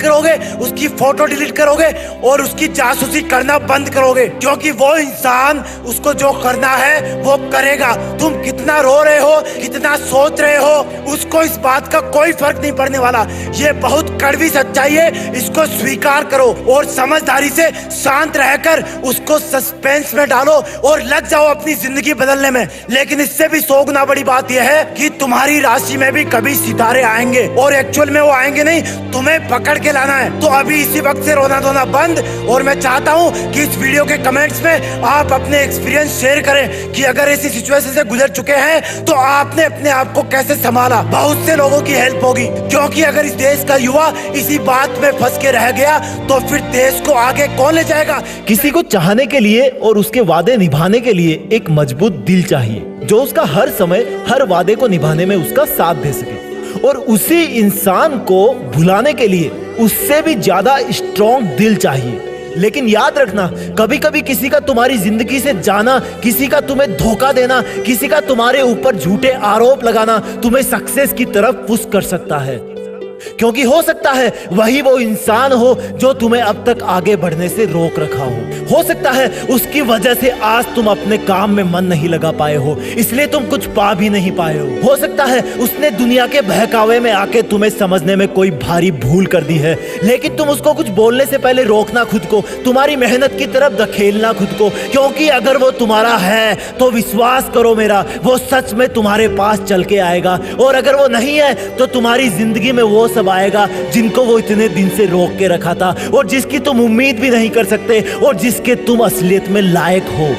करोगे, उसकी फोटो डिलीट करोगे और उसकी जासूसी करना बंद करोगे, क्योंकि वो इंसान उसको जो करना है वो करेगा। तुम कितना रो रहे हो, कितना सोच रहे हो, उसको इस बात का कोई फर्क नहीं पड़ने वाला। ये बहुत कड़वी सच्चाई है, इसको स्वीकार करो और समझदारी से शांत रहकर उसको सस्पेंस में डालो और लग जाओ अपनी जिंदगी बदलने में। लेकिन इससे भी 100 गुना बड़ी बात यह है कि तुम्हारी राशि में भी कभी सितारे आएंगे, और एक्चुअल में वो आएंगे नहीं, तुम्हें पकड़ के लाना है। तो अभी इसी वक्त से रोना धोना बंद, और मैं चाहता हूँ कि इस वीडियो के कमेंट्स में आप अपने एक्सपीरियंस शेयर करें कि अगर ऐसी सिचुएशन से गुजर चुके हैं तो आपने अपने आप को कैसे संभाला। बहुत से लोगों की हेल्प होगी, क्योंकि अगर इस देश का युवा इसी बात में फंस के रह गया तो फिर देश को आगे कौन ले जाएगा। किसी को चाहने के लिए और उसके वादे निभाने के लिए एक मजबूत दिल चाहिए, जो उसका हर समय हर वादे को निभाने में उसका साथ दे सके, और उसी इंसान को भुलाने के लिए उससे भी ज्यादा स्ट्रॉन्ग दिल चाहिए। लेकिन याद रखना, कभी कभी किसी का तुम्हारी जिंदगी से जाना, किसी का तुम्हें धोखा देना, किसी का तुम्हारे ऊपर झूठे आरोप लगाना तुम्हें सक्सेस की तरफ पुश कर सकता है, क्योंकि हो सकता है वही वो इंसान हो जो तुम्हें अब तक आगे बढ़ने से रोक रखा हो सकता है उसकी वजह से आज तुम अपने काम में मन नहीं लगा पाए हो, इसलिए तुम कुछ पा भी नहीं पाए हो सकता है उसने दुनिया के बहकावे में आके तुम्हें समझने में कोई भारी भूल कर दी है, लेकिन तुम उसको कुछ बोलने से पहले रोकना खुद को, तुम्हारी मेहनत की तरफ धकेलना खुद को, क्योंकि अगर वो तुम्हारा है तो विश्वास करो मेरा, वो सच में तुम्हारे पास चल के आएगा, और अगर वो नहीं है तो तुम्हारी जिंदगी में वो सब आएगा जिनको वो इतने दिन से रोक के रखा था, और जिसकी तुम उम्मीद भी नहीं कर सकते, और जिसके तुम असलियत में लायक हो।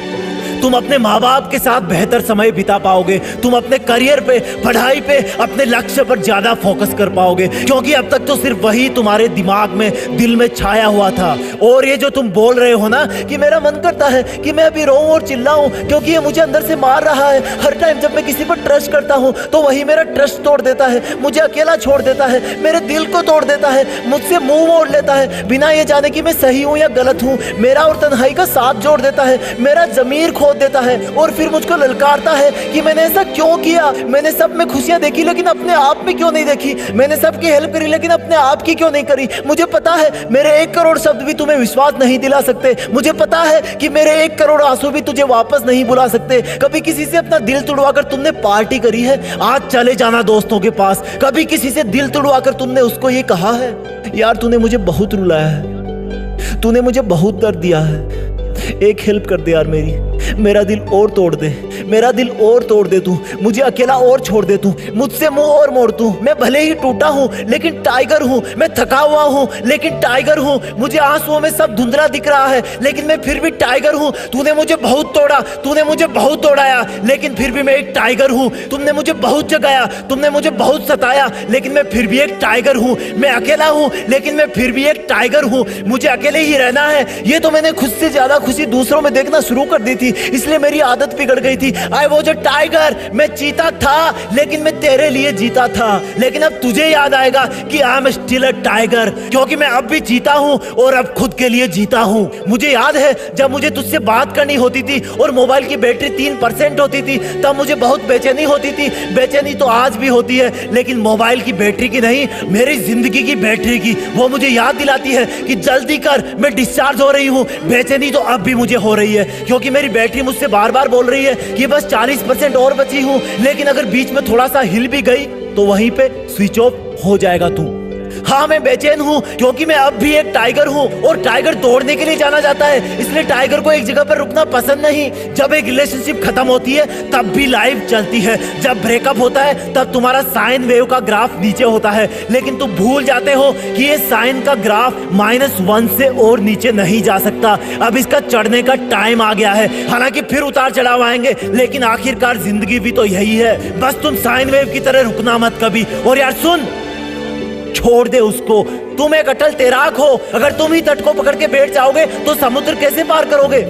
तुम अपने माँ बाप के साथ बेहतर समय बिता पाओगे, तुम अपने करियर पे, पढ़ाई पे, अपने लक्ष्य पर ज्यादा फोकस कर पाओगे, क्योंकि अब तक तो सिर्फ वही तुम्हारे दिमाग में, दिल में छाया हुआ था। और ये जो तुम बोल रहे हो ना कि मेरा मन करता है कि मैं अभी रोऊं और चिल्लाऊं क्योंकि ये मुझे अंदर से मार रहा है, हर टाइम जब मैं किसी पर ट्रस्ट करता हूं तो वही मेरा ट्रस्ट तोड़ देता है, मुझे अकेला छोड़ देता है, मेरे दिल को तोड़ देता है, मुझसे मुंह मोड़ लेता है बिना ये जाने कि मैं सही हूं या गलत हूं, मेरा और तन्हाई का साथ जोड़ देता है, मेरा जमीर खो देता है, और फिर मुझको ललकारता है कि मैंने ऐसा क्यों किया, मैंने सब में खुशियां देखी लेकिन अपने आप में क्यों नहीं देखी, मैंने सबकी हेल्प करी लेकिन अपने आप की क्यों नहीं करी। मुझे पता है मेरे 1 करोड़ शब्द भी तुम्हें विश्वास नहीं दिला सकते, मुझे पता है कि मेरे 1 करोड़ आंसू भी तुझे वापस नहीं बुला सकते। कभी किसी से अपना दिल तुड़वाकर तुमने पार्टी करी है, आज चले जाना दोस्तों के पास। कभी किसी से दिल तुड़वाकर तुमने उसको ये कहा है, यार तूने मुझे बहुत रुलाया है, तूने मुझे बहुत दर्द दिया है, एक हेल्प कर दे यार मेरा दिल और तोड़ दे, मेरा दिल और तोड़ दे तू, मुझे अकेला और छोड़ दे तू, मुझसे मुंह और मोड़ तू। मैं भले ही टूटा हूँ लेकिन टाइगर हूँ, मैं थका हुआ हूँ लेकिन टाइगर हूँ, मुझे आंसुओं में सब धुंधला दिख रहा है लेकिन मैं फिर भी टाइगर हूँ। तूने मुझे बहुत तोड़ा, तूने मुझे बहुत तोड़ाया, लेकिन फिर भी मैं एक टाइगर हूँ। तुमने मुझे बहुत जगाया, तुमने मुझे बहुत सताया, लेकिन मैं फिर भी एक टाइगर हूँ। मैं अकेला हूँ लेकिन मैं फिर भी एक टाइगर हूँ, मुझे अकेले ही रहना है। ये तो मैंने खुद से ज्यादा खुशी दूसरों में देखना शुरू कर दी थी, इसलिए मेरी आदत बिगड़ गई थी। आई वो जो टाइगर, मैं चीता था लेकिन मैं तेरे लिए जीता था। लेकिन अब तुझे याद आएगा कि I am still a tiger, क्योंकि मैं अब भी जीता हूँ और अब खुद के लिए जीता हूँ। मुझे याद है जब मुझे तुझसे बात करनी होती थी और मोबाइल की बैटरी 3% होती थी, तब मुझे बहुत बेचैनी होती थी। बेचैनी तो आज भी होती है, लेकिन मोबाइल की बैटरी की नहीं, मेरी जिंदगी की बैटरी की। वो मुझे याद दिलाती है कि जल्दी कर, मैं डिस्चार्ज हो रही हूँ। बेचैनी तो अब भी मुझे हो रही है, क्योंकि मेरी बैटरी मुझसे बार बार बोल रही है कि बस 40% और बची हूँ। लेकिन अगर बीच में थोड़ा सा हिल भी गई तो वहीं पे स्विच ऑफ हो जाएगा तू। हाँ, मैं बेचैन हूँ क्योंकि मैं अब भी एक टाइगर हूँ और टाइगर दौड़ने के लिए जाना जाता है, इसलिए टाइगर को एक जगह पर रुकना पसंद नहीं। जब एक रिलेशनशिप खत्म होती है तब भी लाइफ चलती है, जब ब्रेकअप होता है तब तुम्हारा साइन वेव का ग्राफ नीचे होता है, लेकिन तुम भूल जाते हो कि ये साइन का ग्राफ -1 से और नीचे नहीं जा सकता। अब इसका चढ़ने का टाइम आ गया है। हालांकि फिर उतार चढ़ाव आएंगे, लेकिन आखिरकार जिंदगी भी तो यही है। बस तुम साइन वेव की तरह रुकना मत कभी। और यार सुन, छोड़ दे उसको। तुम एक अटल तैराक हो, अगर तुम ही तट को पकड़ के बैठ जाओगे तो समुद्र कैसे पार करोगे?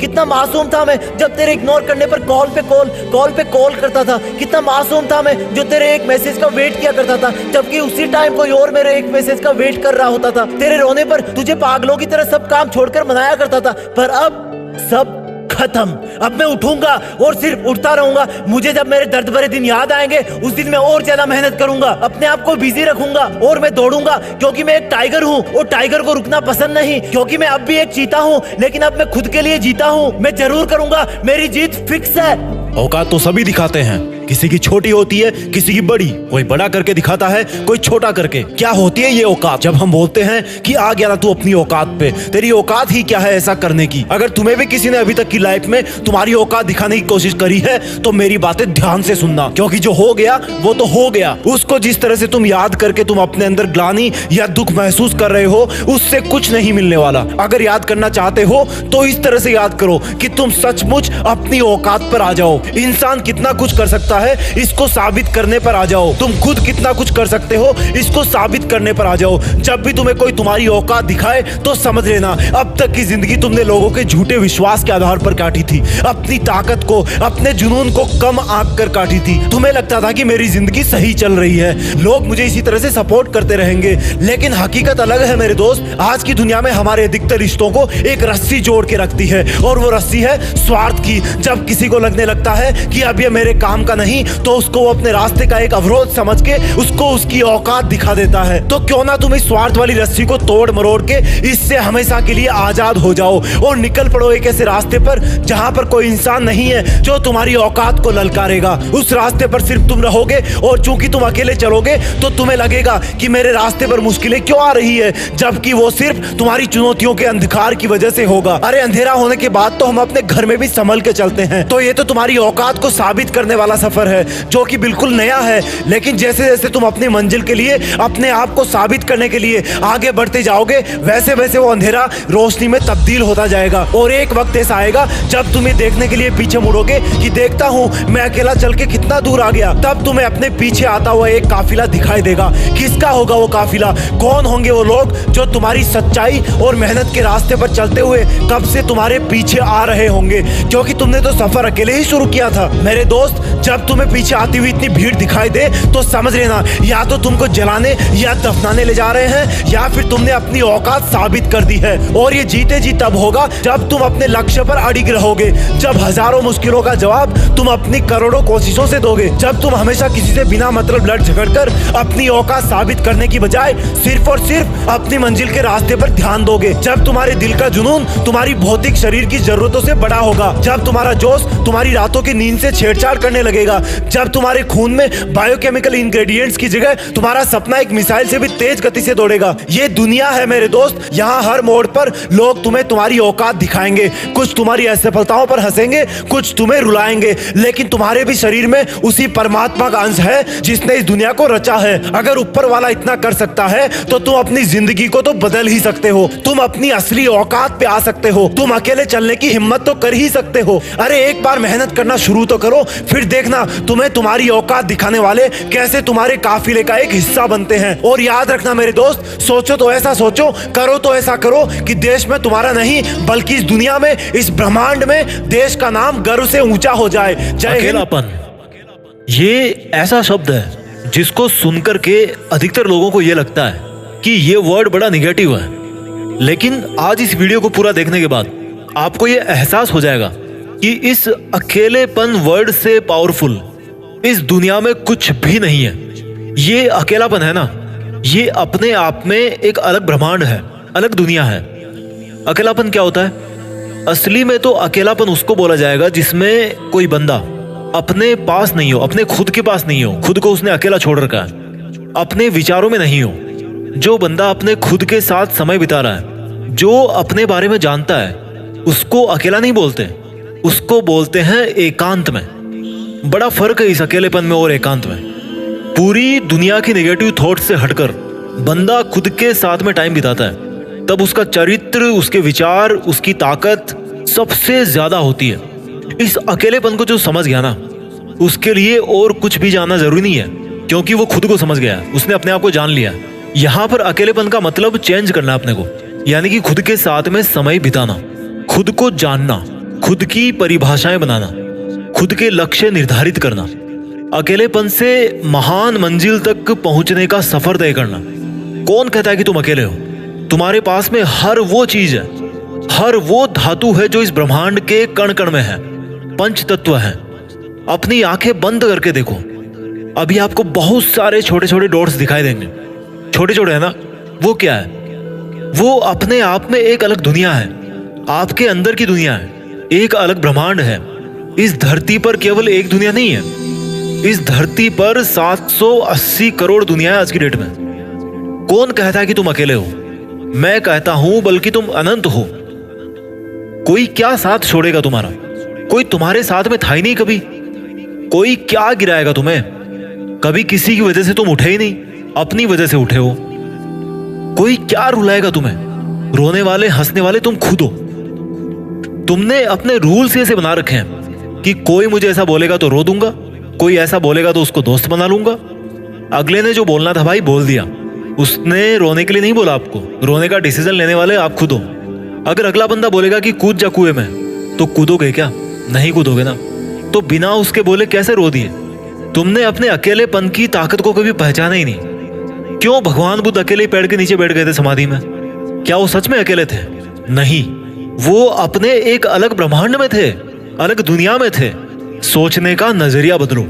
कितना मासूम था मैं जब तेरे इग्नोर करने पर कॉल पे कॉल करता था। कितना मासूम था मैं जो तेरे एक मैसेज का वेट किया करता था, जबकि उसी टाइम कोई और मेरे एक मैसेज का वेट कर रहा होता था। तेरे रोने पर तुझे पागलों की तरह सब काम छोड़कर मनाया करता था, पर अब सब खत्म। अब मैं उठूंगा और सिर्फ उठता रहूंगा। मुझे जब मेरे दर्द भरे दिन याद आएंगे उस दिन मैं और ज्यादा मेहनत करूंगा, अपने आप को बिजी रखूंगा और मैं दौड़ूंगा, क्योंकि मैं एक टाइगर हूँ और टाइगर को रुकना पसंद नहीं। क्योंकि मैं अब भी एक चीता हूँ, लेकिन अब मैं खुद के लिए जीता हूँ। मैं जरूर करूंगा, मेरी जीत फिक्स है। औकात तो सभी दिखाते हैं, किसी की छोटी होती है, किसी की बड़ी। कोई बड़ा करके दिखाता है, कोई छोटा करके। क्या होती है ये औकात? जब हम बोलते हैं कि आ गया ना तू अपनी औकात पे, तेरी औकात ही क्या है ऐसा करने की? अगर तुम्हें भी किसी ने अभी तक की लाइफ में तुम्हारी औकात दिखाने की कोशिश करी है तो मेरी बातें ध्यान से सुनना, क्योंकि जो हो गया वो तो हो गया। उसको जिस तरह से तुम याद करके तुम अपने अंदर ग्लानि या दुख महसूस कर रहे हो, उससे कुछ नहीं मिलने वाला। अगर याद करना चाहते हो तो इस तरह से याद करो कि तुम सचमुच अपनी औकात पर आ जाओ। इंसान कितना कुछ कर सकता है इसको साबित करने पर आ जाओ। तुम खुद कितना कुछ कर सकते हो इसको साबित करने पर आ जाओ। जब भी तुम्हें कोई तुम्हारी औकात दिखाए तो समझ लेना अब तक की जिंदगी तुमने लोगों के झूठे विश्वास के आधार पर काटी थी, अपनी ताकत को, अपने जुनून को कम आंक कर काटी थी। तुम्हें लगता था कि मेरी जिंदगी सही चल रही है, लोग मुझे इसी तरह से सपोर्ट करते रहेंगे, लेकिन हकीकत अलग है मेरे दोस्त। आज की दुनिया में हमारे अधिकतर रिश्तों को एक रस्सी जोड़ के रखती है, और वो रस्सी है स्वार्थ की। जब किसी को लगने लगता है कि अब ये मेरे काम का नहीं, तो उसको वो अपने रास्ते का एक अवरोध समझ के उसको उसकी औकात दिखा देता है। तो क्यों ना तुम इस स्वार्थ वाली रस्सी को तोड़ मरोड़ के इससे हमेशा के लिए आजाद हो जाओ और निकल पड़ो एक ऐसे रास्ते पर जहां पर कोई इंसान नहीं है जो तुम्हारी औकात को ललकारेगा। उस रास्ते पर सिर्फ तुम रहोगे, और चूंकि तुम अकेले चलोगे तो तुम्हें लगेगा कि मेरे रास्ते पर मुश्किलें क्यों आ रही है, जबकि वो सिर्फ तुम्हारी चुनौतियों के अंधकार की वजह से होगा। अरे अंधेरा होने के बाद तो हम अपने घर में भी संभल के चलते हैं। तो ये तो तुम्हारी औकात को साबित करने वाला सफर है जो कि बिल्कुल नया है, लेकिन जैसे जैसे तुम अपनी मंजिल के लिए, अपने आप को साबित करने के लिए आगे बढ़ते जाओगे, वैसे वैसे वो अंधेरा रोशनी में तब्दील होता जाएगा। और एक वक्त ऐसा आएगा जब तुम्हें देखने के लिए पीछे मुड़ोगे कि देखता हूँ मैं अकेला चल के कितना दूर आ गया, तब तुम्हें अपने पीछे आता हुआ एक काफिला दिखाई देगा। किसका होगा वो काफिला? कौन होंगे वो लोग जो तुम्हारी सच्चाई और मेहनत के रास्ते पर चलते हुए कब से तुम्हारे पीछे आ रहे होंगे, क्योंकि तुमने तो सफर अकेले ही शुरू किया था। मेरे दोस्त, जब तुम्हें पीछे आती हुई इतनी भीड़ दिखाई दे तो समझ लेना या तो तुमको जलाने या दफनाने ले जा रहे हैं, या फिर तुमने अपनी औकात साबित कर दी है। और ये जीते जी तब होगा जब तुम अपने लक्ष्य पर अड़िग रहोगे, जब हजारों मुश्किलों का जवाब तुम अपनी करोड़ों कोशिशों से दोगे, जब तुम हमेशा किसी से बिना मतलब लड़ झगड़कर अपनी औकात साबित करने की बजाय सिर्फ और सिर्फ अपनी मंजिल के रास्ते पर ध्यान दोगे, जब तुम्हारे दिल का जुनून तुम्हारी भौतिक शरीर की जरूरतों से बड़ा होगा, जब तुम्हारा जोश तुम्हारी रातों की नींद से छेड़छाड़ करने लगेगा, जब तुम्हारे खून में बायोकेमिकल इंग्रेडिएंट्स की जगह तुम्हारा सपना एक मिसाइल से भी तेज गति से दौड़ेगा। ये दुनिया है मेरे दोस्त, यहाँ हर मोड़ पर लोग तुम्हें तुम्हारी औकात दिखाएंगे। कुछ तुम्हारी असफलताओं पर हंसेंगे, कुछ तुम्हें रुलाएंगे, लेकिन तुम्हारे भी शरीर में उसी परमात्मा का अंश है जिसने इस दुनिया को रचा है। अगर ऊपर वाला इतना कर सकता है तो तुम अपनी जिंदगी को तो बदल ही सकते हो। तुम अपनी असली औकात पे आ सकते हो। तुम अकेले चलने की हिम्मत तो कर ही सकते हो। अरे एक बार मेहनत करना शुरू तो करो, फिर देखना ना तुम्हें तुम्हारी औकात दिखाने वाले कैसे तुम्हारे काफिले का एक हिस्सा बनते हैं। और याद रखना मेरे दोस्त, सोचो तो ऐसा सोचो, करो तो ऐसा करो कि देश में तुम्हारा नहीं बल्कि इस दुनिया में, इस ब्रह्मांड में देश का नाम गर्व से ऊंचा हो जाए। जय हिंद। अकेलापन, ये ऐसा शब्द है जिसको सुनकर के अधिकतर लोगों को ये लगता है कि ये वर्ड बड़ा निगेटिव है, लेकिन आज इस वीडियो को पूरा देखने के बाद आपको ये एहसास हो जाएगा कि इस अकेलेपन वर्ड से पावरफुल इस दुनिया में कुछ भी नहीं है। ये अकेलापन है ना, ये अपने आप में एक अलग ब्रह्मांड है, अलग दुनिया है। अकेलापन क्या होता है? असली में तो अकेलापन उसको बोला जाएगा जिसमें कोई बंदा अपने पास नहीं हो, अपने खुद के पास नहीं हो, खुद को उसने अकेला छोड़ रखा है, अपने विचारों में नहीं हो। जो बंदा अपने खुद के साथ समय बिता रहा है, जो अपने बारे में जानता है, उसको अकेला नहीं बोलते, उसको बोलते हैं एकांत में। बड़ा फर्क है इस अकेलेपन में और एकांत में। पूरी दुनिया की नेगेटिव थॉट्स से हटकर बंदा खुद के साथ में टाइम बिताता है, तब उसका चरित्र, उसके विचार, उसकी ताकत सबसे ज्यादा होती है। इस अकेलेपन को जो समझ गया ना, उसके लिए और कुछ भी जानना जरूरी नहीं है, क्योंकि वो खुद को समझ गया है, उसने अपने आप को जान लिया। यहाँ पर अकेलेपन का मतलब चेंज करना अपने को, यानी कि खुद के साथ में समय बिताना, खुद को जानना, खुद की परिभाषाएं बनाना, खुद के लक्ष्य निर्धारित करना, अकेलेपन से महान मंजिल तक पहुंचने का सफर तय करना। कौन कहता है कि तुम अकेले हो? तुम्हारे पास में हर वो चीज है, हर वो धातु है जो इस ब्रह्मांड के कण कण में है, पंच तत्व है। अपनी आंखें बंद करके देखो, अभी आपको बहुत सारे छोटे छोटे डॉट्स दिखाई देंगे। छोटे छोटे है ना, वो क्या है? वो अपने आप में एक अलग दुनिया है, आपके अंदर की दुनिया है, एक अलग ब्रह्मांड है। इस धरती पर केवल एक दुनिया नहीं है, इस धरती पर 780 करोड़ दुनिया है आज की डेट में। कौन कहता है कि तुम अकेले हो? मैं कहता हूं बल्कि तुम अनंत हो। कोई क्या साथ छोड़ेगा तुम्हारा? कोई तुम्हारे साथ में था ही नहीं कभी। कोई क्या गिराएगा तुम्हें? कभी किसी की वजह से तुम उठे ही नहीं, अपनी वजह से उठे हो। कोई क्या रुलाएगा तुम्हें? रोने वाले, हंसने वाले तुम खुद हो। तुमने अपने रूल्स ऐसे बना रखे हैं कि कोई मुझे ऐसा बोलेगा तो रो दूंगा, कोई ऐसा बोलेगा तो उसको दोस्त बना लूंगा। अगले ने जो बोलना था भाई बोल दिया, उसने रोने के लिए नहीं बोला आपको, रोने का डिसीजन लेने वाले आप खुद हो। अगर अगला बंदा बोलेगा कि कूद जा कुएं में, तो कूदोगे क्या? नहीं कूदोगे ना। तो बिना उसके बोले कैसे रो दिए? तुमने अपने अकेलेपन की ताकत को कभी पहचाना ही नहीं। क्यों भगवान बुद्ध अकेले पेड़ के नीचे बैठ गए थे समाधि में? क्या वो सच में अकेले थे? नहीं, वो अपने एक अलग ब्रह्मांड में थे, अलग दुनिया में थे। सोचने का नजरिया बदलो।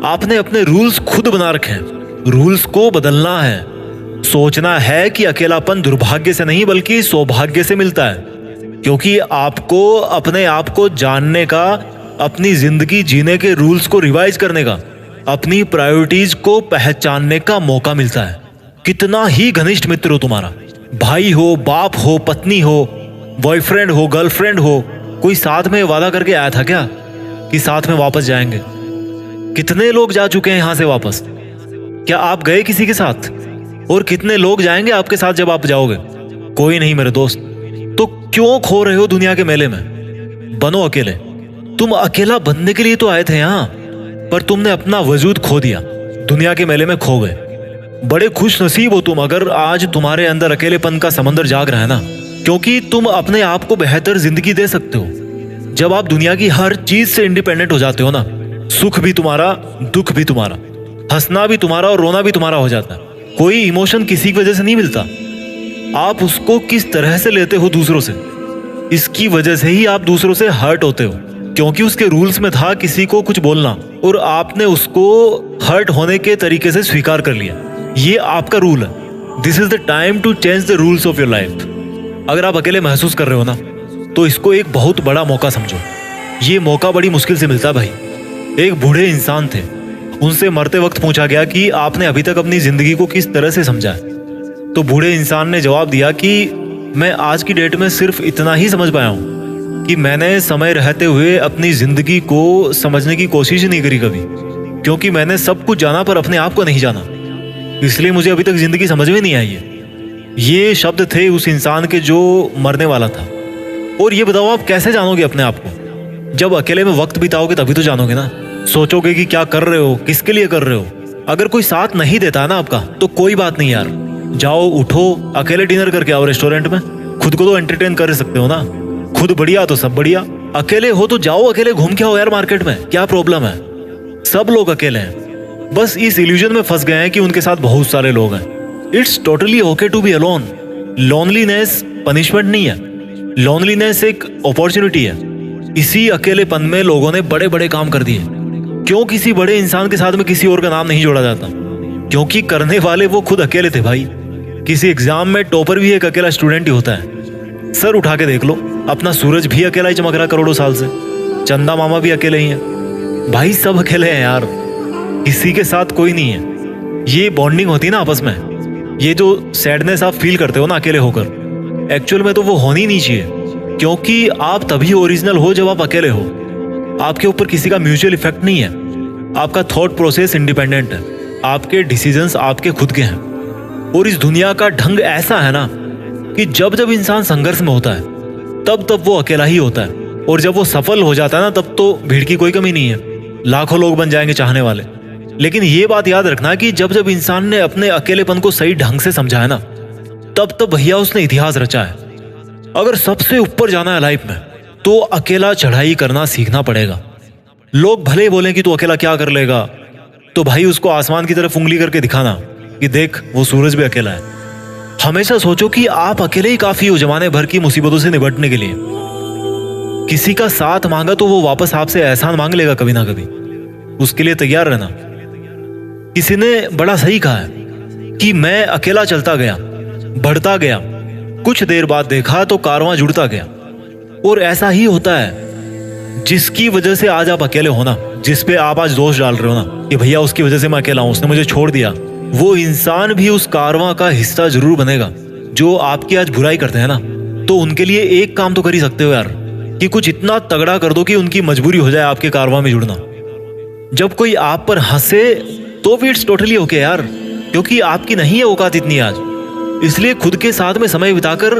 आपने अपने रूल्स खुद बना रखे हैं, रूल्स को बदलना है। सोचना है कि अकेलापन दुर्भाग्य से नहीं बल्कि सौभाग्य से मिलता है, क्योंकि आपको अपने आप को जानने का, अपनी जिंदगी जीने के रूल्स को रिवाइज करने का, अपनी प्रायोरिटीज को पहचानने का मौका मिलता है। कितना ही घनिष्ठ मित्र हो तुम्हारा, भाई हो, बाप हो, पत्नी हो, बॉयफ्रेंड हो, गर्लफ्रेंड हो, कोई साथ में वादा करके आया था क्या कि साथ में वापस जाएंगे? कितने लोग जा चुके हैं यहां से वापस? क्या आप गए किसी के साथ? और कितने लोग जाएंगे आपके साथ जब आप जाओगे? कोई नहीं मेरे दोस्त। तो क्यों खो रहे हो दुनिया के मेले में? बनो अकेले। तुम अकेला बनने के लिए तो आए थे यहां, पर तुमने अपना वजूद खो दिया, दुनिया के मेले में खो गए। बड़े खुश नसीब हो तुम अगर आज तुम्हारे अंदर अकेलेपन का समंदर जाग रहा है ना, क्योंकि तुम अपने आप को बेहतर जिंदगी दे सकते हो। जब आप दुनिया की हर चीज से इंडिपेंडेंट हो जाते हो ना, सुख भी तुम्हारा, दुख भी तुम्हारा, हंसना भी तुम्हारा और रोना भी तुम्हारा हो जाता है। कोई इमोशन किसी की वजह से नहीं मिलता। आप उसको किस तरह से लेते हो दूसरों से, इसकी वजह से ही आप दूसरों से हर्ट होते हो, क्योंकि उसके रूल्स में था किसी को कुछ बोलना और आपने उसको हर्ट होने के तरीके से स्वीकार कर लिया। ये आपका रूल है। This is the time to change the rules of your life. अगर आप अकेले महसूस कर रहे हो ना, तो इसको एक बहुत बड़ा मौका समझो। ये मौका बड़ी मुश्किल से मिलता है भाई। एक बूढ़े इंसान थे, उनसे मरते वक्त पूछा गया कि आपने अभी तक अपनी जिंदगी को किस तरह से समझा है? तो बूढ़े इंसान ने जवाब दिया कि मैं आज की डेट में सिर्फ इतना ही समझ पाया हूं कि मैंने समय रहते हुए अपनी जिंदगी को समझने की कोशिश ही नहीं करी कभी, क्योंकि मैंने सब कुछ जाना पर अपने आप को नहीं जाना, इसलिए मुझे अभी तक जिंदगी समझ में नहीं आई है। ये शब्द थे उस इंसान के जो मरने वाला था। और ये बताओ आप कैसे जानोगे अपने आप को? जब अकेले में वक्त बिताओगे तभी तो जानोगे ना। सोचोगे कि क्या कर रहे हो, किसके लिए कर रहे हो। अगर कोई साथ नहीं देता ना आपका तो कोई बात नहीं यार, जाओ उठो, अकेले डिनर करके आओ रेस्टोरेंट में। खुद को तो एंटरटेन कर सकते हो ना, खुद बढ़िया तो सब बढ़िया। अकेले हो तो जाओ अकेले घूम के आओ यार मार्केट में, क्या प्रॉब्लम है। सब लोग अकेले हैं, बस इस इल्यूजन में फंस गए हैं कि उनके साथ बहुत सारे लोग हैं। It's totally okay to be alone. Loneliness punishment नहीं है, लोनलीनेस एक अपॉर्चुनिटी है। इसी अकेलेपन में लोगों ने बड़े बड़े काम कर दिए। क्यों किसी बड़े इंसान के साथ में किसी और का नाम नहीं जोड़ा जाता? क्योंकि करने वाले वो खुद अकेले थे भाई। किसी एग्जाम में टॉपर भी एक अकेला स्टूडेंट ही होता है। सर उठा के देख लो, अपना सूरज भी अकेला ही चमक रहा करोड़ों साल से, चंदा मामा भी अकेले ही हैं भाई, सब अकेले हैं यार, किसी के साथ कोई नहीं है। ये बॉन्डिंग होती है ना आपस में, ये जो सैडनेस आप फील करते हो ना अकेले होकर, एक्चुअल में तो वो होनी नहीं चाहिए। क्योंकि आप तभी ओरिजिनल हो जब आप अकेले हो। आपके ऊपर किसी का म्यूचुअल इफेक्ट नहीं है, आपका थॉट प्रोसेस इंडिपेंडेंट है, आपके डिसीजंस आपके खुद के हैं। और इस दुनिया का ढंग ऐसा है ना कि जब जब इंसान संघर्ष में होता है तब तब वो अकेला ही होता है, और जब वो सफल हो जाता है ना तब तो भीड़ की कोई कमी नहीं है, लाखों लोग बन जाएंगे चाहने वाले। लेकिन ये बात याद रखना कि जब जब इंसान ने अपने अकेलेपन को सही ढंग से समझा है ना, तब तब भैया उसने इतिहास रचा है। अगर सबसे ऊपर जाना है लाइफ में तो अकेला चढ़ाई करना सीखना पड़ेगा। लोग भले बोलें कि तू अकेला क्या कर लेगा, तो भाई उसको आसमान की तरफ उंगली करके दिखाना कि देख वो सूरज भी अकेला है। हमेशा सोचो कि आप अकेले ही काफी हो जमाने भर की मुसीबतों से निपटने के लिए। किसी का साथ मांगा तो वो वापस आपसे एहसान मांग लेगा कभी ना कभी, उसके लिए तैयार रहना। किसी ने बड़ा सही कहा है कि मैं अकेला चलता गया, बढ़ता गया, कुछ देर बाद देखा तो कारवां जुड़ता गया। और ऐसा ही होता है, जिसकी वजह से आज आप अकेले हो ना, जिस पे आप आज दोष डाल रहे हो ना कि भैया उसकी वजह से मैं अकेला हूं, उसने मुझे छोड़ दिया, वो इंसान भी उस कारवां का हिस्सा जरूर बनेगा। जो आपकी आज बुराई करते हैं ना, तो उनके लिए एक काम तो कर ही सकते हो यार, कि कुछ इतना तगड़ा कर दो कि उनकी मजबूरी हो जाए आपके कारवां में जुड़ना। जब कोई आप पर हंसे तो भी इट्स टोटली ओके यार, क्योंकि आपकी नहीं है औकात इतनी आज। इसलिए खुद के साथ में समय बिताकर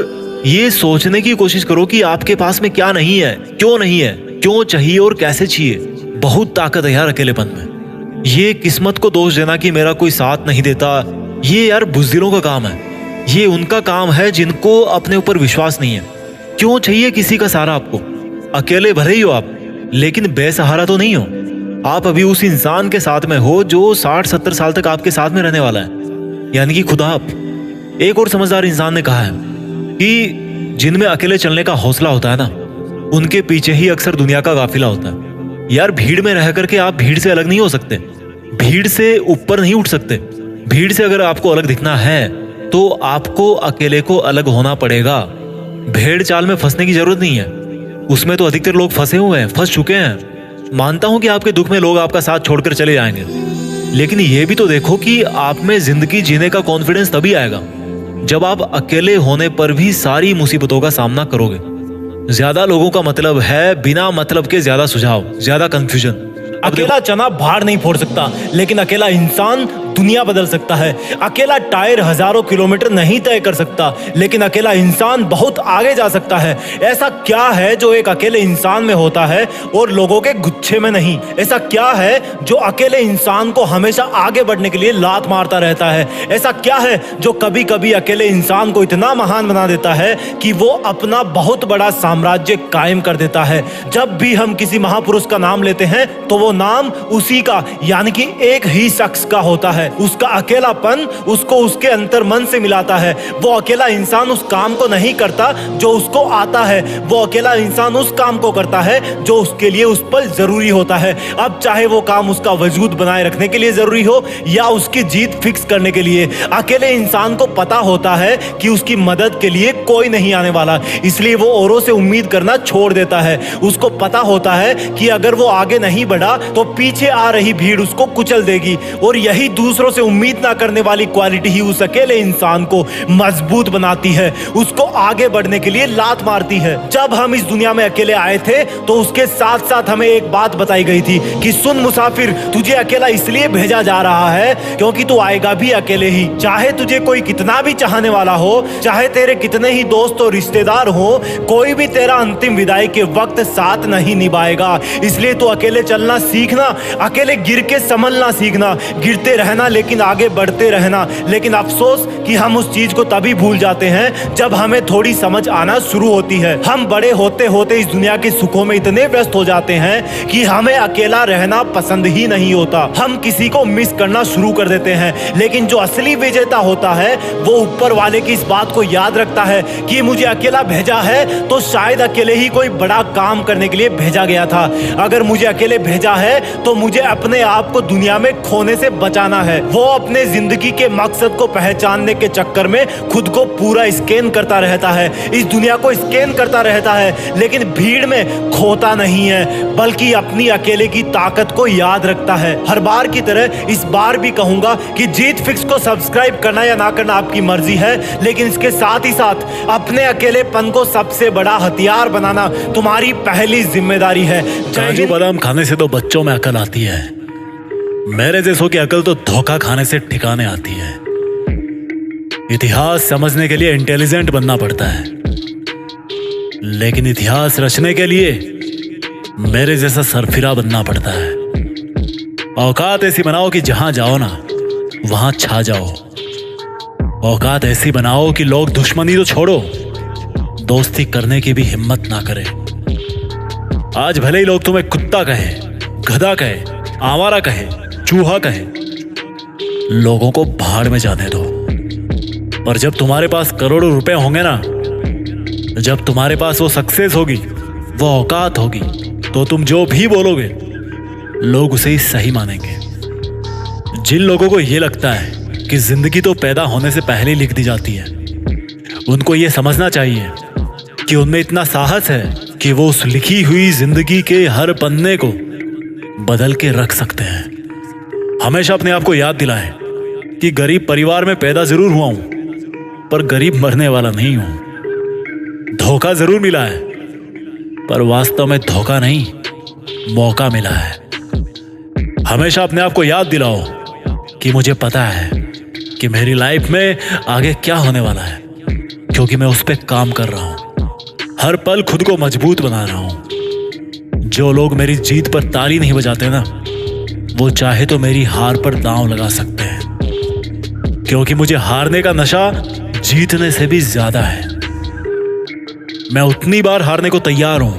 ये सोचने की कोशिश करो कि आपके पास में क्या नहीं है, क्यों चाहिए और कैसे चाहिए। बहुत ताकत है यार अकेलेपन में। ये किस्मत को दोष देना कि मेरा कोई साथ नहीं देता, ये यार बुज़दिलों का काम है। ये उनका काम है जिनको अपने ऊपर विश्वास नहीं है। क्यों चाहिए किसी का सहारा आपको? अकेले भले ही हो आप, लेकिन बेसहारा तो नहीं हो। आप अभी उस इंसान के साथ में हो जो 60-70 साल तक आपके साथ में रहने वाला है, यानी कि खुद आप। एक और समझदार इंसान ने कहा है कि जिनमें अकेले चलने का हौसला होता है ना, उनके पीछे ही अक्सर दुनिया का काफिला होता है। यार भीड़ में रह करके आप भीड़ से अलग नहीं हो सकते, भीड़ से ऊपर नहीं उठ सकते। भीड़ से अगर आपको अलग दिखना है तो आपको अकेले को अलग होना पड़ेगा। भेड़ चाल में फंसने की जरूरत नहीं है, उसमें तो अधिकतर लोग फंसे हुए हैं, फंस चुके हैं। मानता हूं कि आपके दुख में लोग आपका साथ छोड़कर चले जाएंगे, लेकिन यह भी तो देखो कि आप में जिंदगी जीने का कॉन्फिडेंस तभी आएगा जब आप अकेले होने पर भी सारी मुसीबतों का सामना करोगे। ज्यादा लोगों का मतलब है बिना मतलब के ज्यादा सुझाव, ज्यादा कंफ्यूजन। अकेला चना भाड़ नहीं फोड़ सकता, लेकिन अकेला इंसान दुनिया बदल सकता है। अकेला टायर हजारों किलोमीटर नहीं तय कर सकता, लेकिन अकेला इंसान बहुत आगे जा सकता है। ऐसा क्या है जो एक अकेले इंसान में होता है और लोगों के गुच्छे में नहीं? ऐसा क्या है जो अकेले इंसान को हमेशा आगे बढ़ने के लिए लात मारता रहता है? ऐसा क्या है जो कभी कभी अकेले इंसान को इतना महान बना देता है कि वो अपना बहुत बड़ा साम्राज्य कायम कर देता है? जब भी हम किसी महापुरुष का नाम लेते हैं तो वो नाम उसी का, यानी कि एक ही शख्स का होता है। उसका अकेलापन उसको उसके अंतर मन से मिलाता है। वो अकेला इंसान उस काम को नहीं करता जो उसको आता है, वो अकेला इंसान उस काम को करता है जो उसके लिए उस पर जरूरी होता है। अब चाहे वो काम उसका वजूद बनाए रखने के लिए जरूरी हो या उसकी जीत फिक्स करने के लिए। अकेले इंसान को पता होता है कि उसकी मदद के लिए कोई नहीं आने वाला, इसलिए वो औरों से उम्मीद करना छोड़ देता है। उसको पता होता है कि अगर वो आगे नहीं बढ़ा तो पीछे आ रही भीड़ उसको कुचल देगी, और यही दूसरा दूसरों से उम्मीद ना करने वाली क्वालिटी ही उस अकेले इंसान को मजबूत बनाती है, उसको आगे बढ़ने के लिए लात मारती है। जब हम इस दुनिया में अकेले आए थे तो उसके साथ साथ हमें एक बात बताई गई थी कि सुन मुसाफिर, तुझे अकेला इसलिए भेजा जा रहा है क्योंकि तू आएगा भी अकेले ही। चाहे तुझे कोई कितना भी चाहने वाला हो, चाहे तेरे कितने ही दोस्त और रिश्तेदार हो, कोई भी तेरा अंतिम विदाई के वक्त साथ नहीं निभाएगा। इसलिए तू अकेले चलना सीखना, अकेले गिर के संभलना सीखना, गिरते रहना लेकिन आगे बढ़ते रहना। लेकिन अफसोस कि हम उस चीज को तभी भूल जाते हैं जब हमें थोड़ी समझ आना शुरू होती है। हम बड़े होते होते इस दुनिया के सुखों में इतने व्यस्त हो जाते हैं कि हमें अकेला रहना पसंद ही नहीं होता। हम किसी को मिस करना शुरू कर देते हैं। लेकिन जो असली विजेता होता है वो ऊपर वाले की इस बात को याद रखता है कि मुझे अकेला भेजा है तो शायद अकेले ही कोई बड़ा काम करने के लिए भेजा गया था। अगर मुझे अकेले भेजा है तो मुझे अपने आप को दुनिया में खोने से बचाना है। वो अपने जिंदगी के मकसद को पहचानने के चक्कर में खुद को पूरा स्कैन करता रहता है, इस दुनिया को स्कैन करता रहता है, लेकिन भीड़ में खोता नहीं है बल्कि अपनी अकेले की ताकत को याद रखता है। हर बार की तरह इस बार भी कहूंगा कि जीत फिक्स को सब्सक्राइब करना या ना करना आपकी मर्जी है, लेकिन इसके साथ ही साथ अपने अकेलेपन को सबसे बड़ा हथियार बनाना तुम्हारी पहली जिम्मेदारी है। काजू बादाम खाने से तो बच्चों में अकल आती है, मेरे जैसों की अकल तो धोखा खाने से ठिकाने आती है। इतिहास समझने के लिए इंटेलिजेंट बनना पड़ता है, लेकिन इतिहास रचने के लिए मेरे जैसा सरफिरा बनना पड़ता है। औकात ऐसी बनाओ कि जहां जाओ ना वहां छा जाओ। औकात ऐसी बनाओ कि लोग दुश्मनी तो छोड़ो, दोस्ती करने की भी हिम्मत ना करें। आज भले ही लोग तुम्हें कुत्ता कहे, गधा कहे, आवारा कहे, चूहा कहे, लोगों को भाड़ में जाने दो। पर जब तुम्हारे पास करोड़ों रुपए होंगे ना, जब तुम्हारे पास वो सक्सेस होगी, वो औकात होगी, तो तुम जो भी बोलोगे लोग उसे ही सही मानेंगे। जिन लोगों को ये लगता है कि जिंदगी तो पैदा होने से पहले ही लिख दी जाती है, उनको ये समझना चाहिए कि उनमें इतना साहस है कि वो उस लिखी हुई जिंदगी के हर पन्ने को बदल के रख सकते हैं। हमेशा अपने आप को याद दिलाएं कि गरीब परिवार में पैदा जरूर हुआ हूं, पर गरीब मरने वाला नहीं हूं। धोखा जरूर मिला है, पर वास्तव में धोखा नहीं, मौका मिला है। हमेशा अपने आप को याद दिलाओ कि मुझे पता है कि मेरी लाइफ में आगे क्या होने वाला है, क्योंकि मैं उस पर काम कर रहा हूं। हर पल खुद को मजबूत बना रहा हूं। जो लोग मेरी जीत पर ताली नहीं बजाते ना, वो चाहे तो मेरी हार पर दांव लगा सकते हैं, क्योंकि मुझे हारने का नशा जीतने से भी ज्यादा है। मैं उतनी बार हारने को तैयार हूं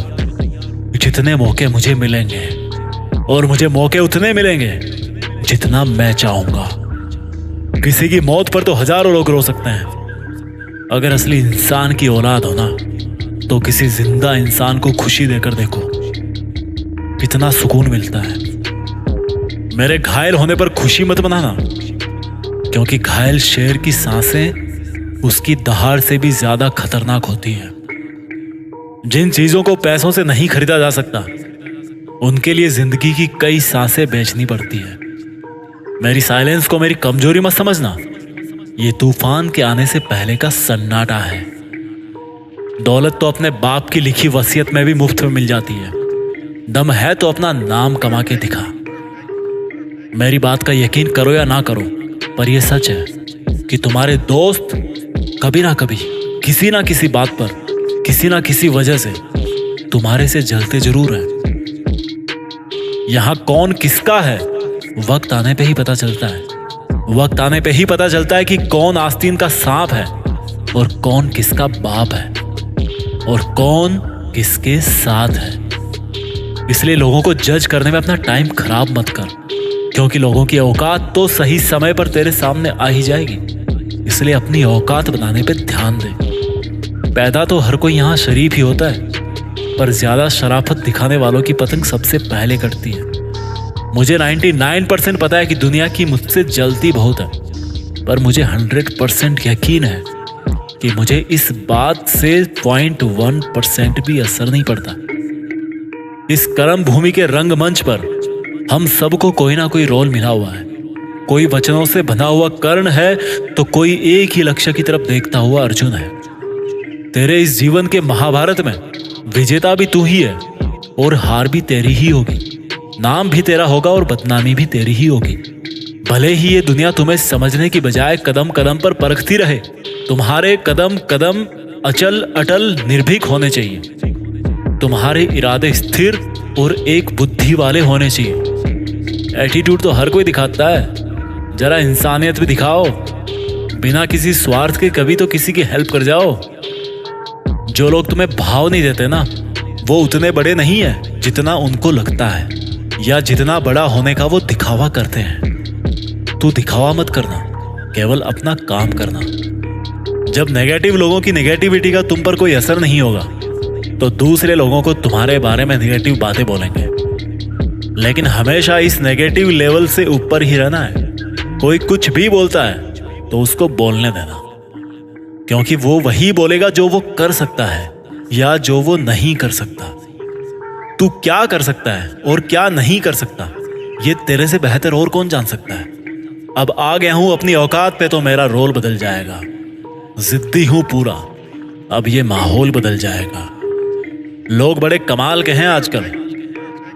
जितने मौके मुझे मिलेंगे, और मुझे मौके उतने मिलेंगे जितना मैं चाहूंगा। किसी की मौत पर तो हजारों लोग रो सकते हैं, अगर असली इंसान की औलाद हो ना, तो किसी जिंदा इंसान को खुशी देकर देखो, कितना सुकून मिलता है। मेरे घायल होने पर खुशी मत मनाना, क्योंकि घायल शेर की सांसें उसकी दहाड़ से भी ज्यादा खतरनाक होती है। जिन चीजों को पैसों से नहीं खरीदा जा सकता, उनके लिए जिंदगी की कई सांसें बेचनी पड़ती है। मेरी साइलेंस को मेरी कमजोरी मत समझना, ये तूफान के आने से पहले का सन्नाटा है। दौलत तो अपने बाप की लिखी वसीयत में भी मुफ्त में मिल जाती है। दम है तो अपना नाम कमा के दिखा। मेरी बात का यकीन करो या ना करो, पर यह सच है कि तुम्हारे दोस्त कभी ना कभी किसी ना किसी बात पर, किसी ना किसी वजह से तुम्हारे से जलते जरूर हैं। यहां कौन किसका है वक्त आने पे ही पता चलता है। वक्त आने पे ही पता चलता है कि कौन आस्तीन का सांप है और कौन किसका बाप है और कौन किसके साथ है। इसलिए लोगों को जज करने में अपना टाइम खराब मत कर, क्योंकि लोगों की औकात तो सही समय पर तेरे सामने आ ही जाएगी। इसलिए अपनी औकात बनाने पे ध्यान दे। पैदा तो हर कोई यहाँ शरीफ ही होता है, पर ज्यादा शराफत दिखाने वालों की पतंग सबसे पहले कटती है। मुझे 99% पता है कि दुनिया की मुझसे जलती बहुत है, पर मुझे 100% यकीन है कि मुझे इस बात से 0.1% भी असर नहीं पड़ता। इस कर्म भूमि के रंगमंच पर हम सबको कोई ना कोई रोल मिला हुआ है। कोई वचनों से बना हुआ कर्ण है तो कोई एक ही लक्ष्य की तरफ देखता हुआ अर्जुन है। तेरे इस जीवन के महाभारत में विजेता भी तू ही है और हार भी तेरी ही होगी। नाम भी तेरा होगा और बदनामी भी तेरी ही होगी। भले ही ये दुनिया तुम्हें समझने की बजाय कदम कदम पर परखती रहे, तुम्हारे कदम कदम अचल अटल निर्भीक होने चाहिए। तुम्हारे इरादे स्थिर और एक बुद्धि वाले होने चाहिए। एटीट्यूड तो हर कोई दिखाता है, जरा इंसानियत भी दिखाओ। बिना किसी स्वार्थ के कभी तो किसी की हेल्प कर जाओ। जो लोग तुम्हें भाव नहीं देते ना, वो उतने बड़े नहीं है जितना उनको लगता है, या जितना बड़ा होने का वो दिखावा करते हैं। तू दिखावा मत करना, केवल अपना काम करना। जब नेगेटिव लोगों की नेगेटिविटी का तुम पर कोई असर नहीं होगा तो दूसरे लोगों को तुम्हारे बारे में नेगेटिव बातें बोलेंगे, लेकिन हमेशा इस नेगेटिव लेवल से ऊपर ही रहना है। कोई कुछ भी बोलता है तो उसको बोलने देना, क्योंकि वो वही बोलेगा जो वो कर सकता है या जो वो नहीं कर सकता। तू क्या कर सकता है और क्या नहीं कर सकता, ये तेरे से बेहतर और कौन जान सकता है। अब आ गया हूं अपनी औकात पे तो मेरा रोल बदल जाएगा। जिद्दी हूं पूरा, अब ये माहौल बदल जाएगा। लोग बड़े कमाल के हैं आजकल,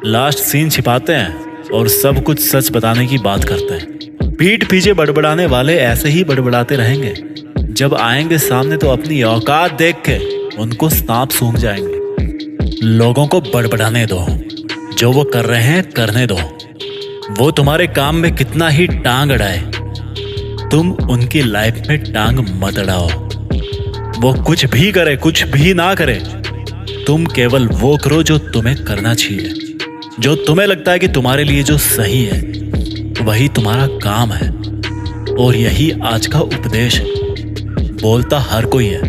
लास्ट सीन छिपाते हैं और सब कुछ सच बताने की बात करते हैं। पीठ पीछे बड़बड़ाने वाले ऐसे ही बड़बड़ाते रहेंगे, जब आएंगे सामने तो अपनी औकात देख के उनको सांप सूंघ जाएंगे। लोगों को बड़बड़ाने दो, जो वो कर रहे हैं करने दो। वो तुम्हारे काम में कितना ही टांग अड़ाए, तुम उनकी लाइफ में टांग मत अड़ाओ। वो कुछ भी करे कुछ भी ना करे, तुम केवल वो करो जो तुम्हें करना चाहिए। जो तुम्हें लगता है कि तुम्हारे लिए जो सही है वही तुम्हारा काम है, और यही आज का उपदेश है। बोलता हर कोई है,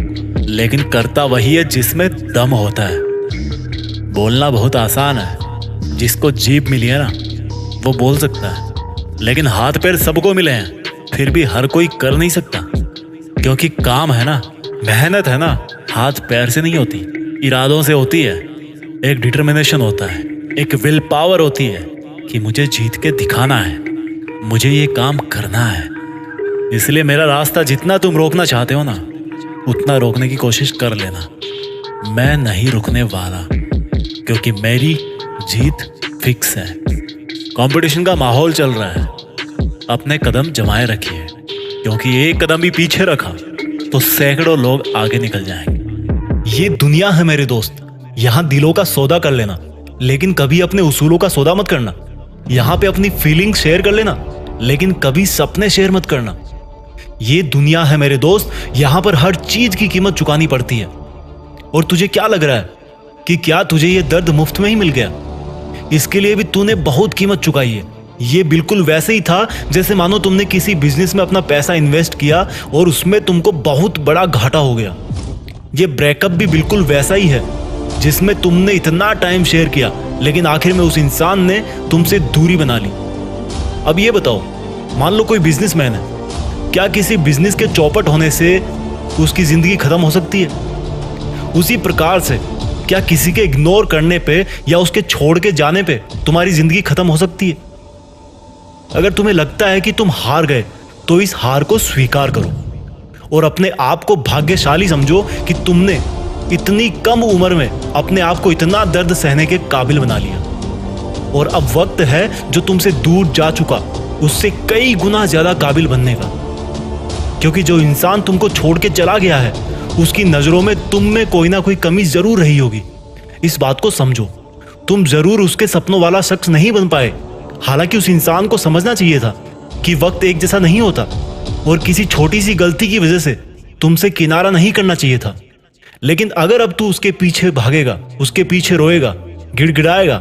लेकिन करता वही है जिसमें दम होता है। बोलना बहुत आसान है, जिसको जीभ मिली है ना वो बोल सकता है, लेकिन हाथ पैर सबको मिले हैं फिर भी हर कोई कर नहीं सकता, क्योंकि काम है ना, मेहनत है ना, हाथ पैर से नहीं होती, इरादों से होती है। एक डिटर्मिनेशन होता है, एक विल पावर होती है कि मुझे जीत के दिखाना है, मुझे ये काम करना है। इसलिए मेरा रास्ता जितना तुम रोकना चाहते हो ना, उतना रोकने की कोशिश कर लेना। मैं नहीं रुकने वाला, क्योंकि मेरी जीत फिक्स है। कंपटीशन का माहौल चल रहा है, अपने कदम जमाए रखिए, क्योंकि एक कदम भी पीछे रखा तो सैकड़ों लोग आगे निकल जाएंगे। ये दुनिया है मेरे दोस्त, यहाँ दिलों का सौदा कर लेना, लेकिन कभी अपने उसूलों का सौदा मत करना। यहाँ पे अपनी फीलिंग्स शेयर कर लेना, लेकिन कभी सपने शेयर मत करना। ये दुनिया है मेरे दोस्त, यहाँ पर हर चीज की कीमत चुकानी पड़ती है। और तुझे क्या लग रहा है कि क्या तुझे ये दर्द मुफ्त में ही मिल गया? इसके लिए भी तूने बहुत कीमत चुकाई है। ये बिल्कुल वैसे ही था जैसे मानो तुमने किसी बिजनेस में अपना पैसा इन्वेस्ट किया और उसमें तुमको बहुत बड़ा घाटा हो गया। ये ब्रेकअप भी बिल्कुल वैसा ही है, जिसमें तुमने इतना टाइम शेयर किया, लेकिन आखिर में उस इंसान ने तुमसे दूरी बना ली। अब ये बताओ, मान लो कोई बिजनेसमैन है, क्या किसी बिजनेस के चौपट होने से उसकी जिंदगी खत्म हो सकती है? उसी प्रकार से क्या किसी के इग्नोर करने पे या उसके छोड़ के जाने पे तुम्हारी जिंदगी खत्म हो सकती है? अगर तुम्हें लगता है कि तुम हार गए तो इस हार को स्वीकार करो और अपने आप को भाग्यशाली समझो कि तुमने इतनी कम उम्र में अपने आप को इतना दर्द सहने के काबिल बना लिया। और अब वक्त है जो तुमसे दूर जा चुका उससे कई गुना ज्यादा काबिल बनने का, क्योंकि जो इंसान तुमको छोड़ के चला गया है उसकी नजरों में तुम में कोई ना कोई कमी जरूर रही होगी। इस बात को समझो, तुम जरूर उसके सपनों वाला शख्स नहीं बन पाए। हालांकि उस इंसान को समझना चाहिए था कि वक्त एक जैसा नहीं होता और किसी छोटी सी गलती की वजह से तुमसे किनारा नहीं करना चाहिए था। लेकिन अगर अब तू उसके पीछे भागेगा, उसके पीछे रोएगा, गिड़गिड़ाएगा,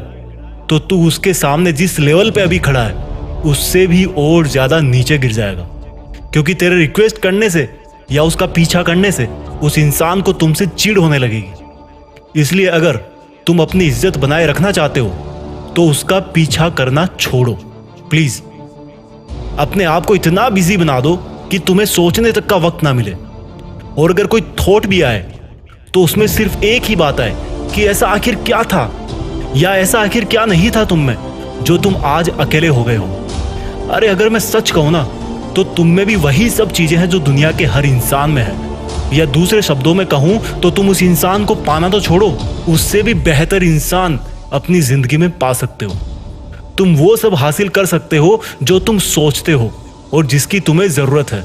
तो तू उसके सामने जिस लेवल पे अभी खड़ा है उससे भी और ज्यादा नीचे गिर जाएगा, क्योंकि तेरे रिक्वेस्ट करने से या उसका पीछा करने से उस इंसान को तुमसे चिढ़ होने लगेगी। इसलिए अगर तुम अपनी इज्जत बनाए रखना चाहते हो तो उसका पीछा करना छोड़ो। प्लीज अपने आप को इतना बिजी बना दो कि तुम्हें सोचने तक का वक्त ना मिले। और अगर कोई थॉट भी आए तो उसमें सिर्फ एक ही बात आए कि ऐसा आखिर क्या था या ऐसा आखिर क्या नहीं था तुम में जो तुम आज अकेले हो गए हो। अरे अगर मैं सच कहूं ना, तो तुम में भी वही सब चीजें हैं जो दुनिया के हर इंसान में है। या दूसरे शब्दों में कहूं तो तुम उस इंसान को पाना तो छोड़ो, उससे भी बेहतर इंसान अपनी जिंदगी में पा सकते हो। तुम वो सब हासिल कर सकते हो जो तुम सोचते हो और जिसकी तुम्हें जरूरत है।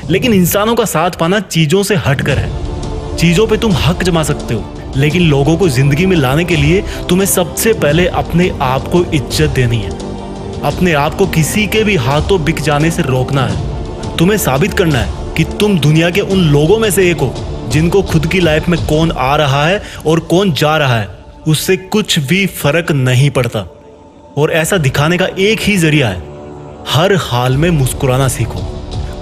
लेकिन इंसानों का साथ पाना चीजों से हटकर है। चीजों पे तुम हक जमा सकते हो, लेकिन लोगों को जिंदगी में लाने के लिए तुम्हें सबसे पहले अपने आप को इज्जत देनी है। अपने आप को किसी के भी हाथों बिक जाने से रोकना है। तुम्हें साबित करना है कि तुम दुनिया के उन लोगों में से एक हो जिनको खुद की लाइफ में कौन आ रहा है और कौन जा रहा है उससे कुछ भी फर्क नहीं पड़ता। और ऐसा दिखाने का एक ही जरिया है, हर हाल में मुस्कुराना सीखो।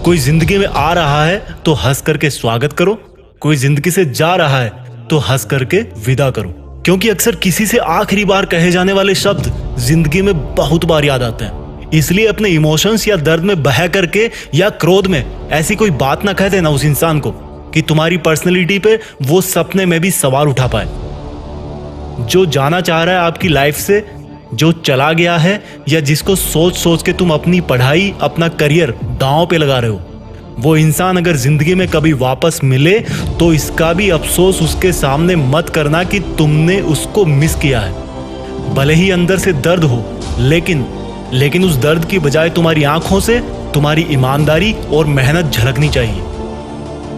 कोई जिंदगी में आ रहा है तो हंस करके स्वागत करो, कोई जिंदगी से जा रहा है तो हंस करके विदा करो। क्योंकि अक्सर किसी से आखिरी बार कहे जाने वाले शब्द जिंदगी में बहुत बार याद आते हैं। इसलिए अपने इमोशंस या दर्द में बह करके या क्रोध में ऐसी कोई बात ना कह देना उस इंसान को कि तुम्हारी पर्सनैलिटी पे वो सपने में भी सवाल उठा पाए। जो जाना चाह रहा है आपकी लाइफ से, जो चला गया है, या जिसको सोच सोच के तुम अपनी पढ़ाई, अपना करियर दांव पे लगा रहे हो, वो इंसान अगर जिंदगी में कभी वापस मिले तो इसका भी अफसोस उसके सामने मत करना कि तुमने उसको मिस किया है। भले ही अंदर से दर्द हो, लेकिन उस दर्द की बजाय तुम्हारी आंखों से तुम्हारी ईमानदारी और मेहनत झलकनी चाहिए।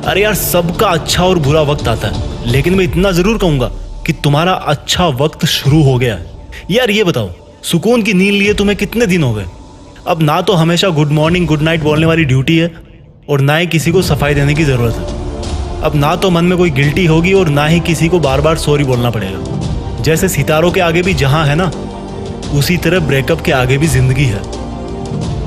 अरे यार, सबका अच्छा और बुरा वक्त आता है, लेकिन मैं इतना जरूर कहूंगा कि तुम्हारा अच्छा वक्त शुरू हो गया है। यार ये बताओ, सुकून की नींद लिए तुम्हें कितने दिन हो गए? अब ना तो हमेशा गुड मॉर्निंग गुड नाइट बोलने वाली ड्यूटी है और ना ही किसी को सफाई देने की जरूरत है। अब ना तो मन में कोई गिल्टी होगी और ना ही किसी को बार बार सॉरी बोलना पड़ेगा। जैसे सितारों के आगे भी जहां है ना, उसी तरह ब्रेकअप के आगे भी जिंदगी है।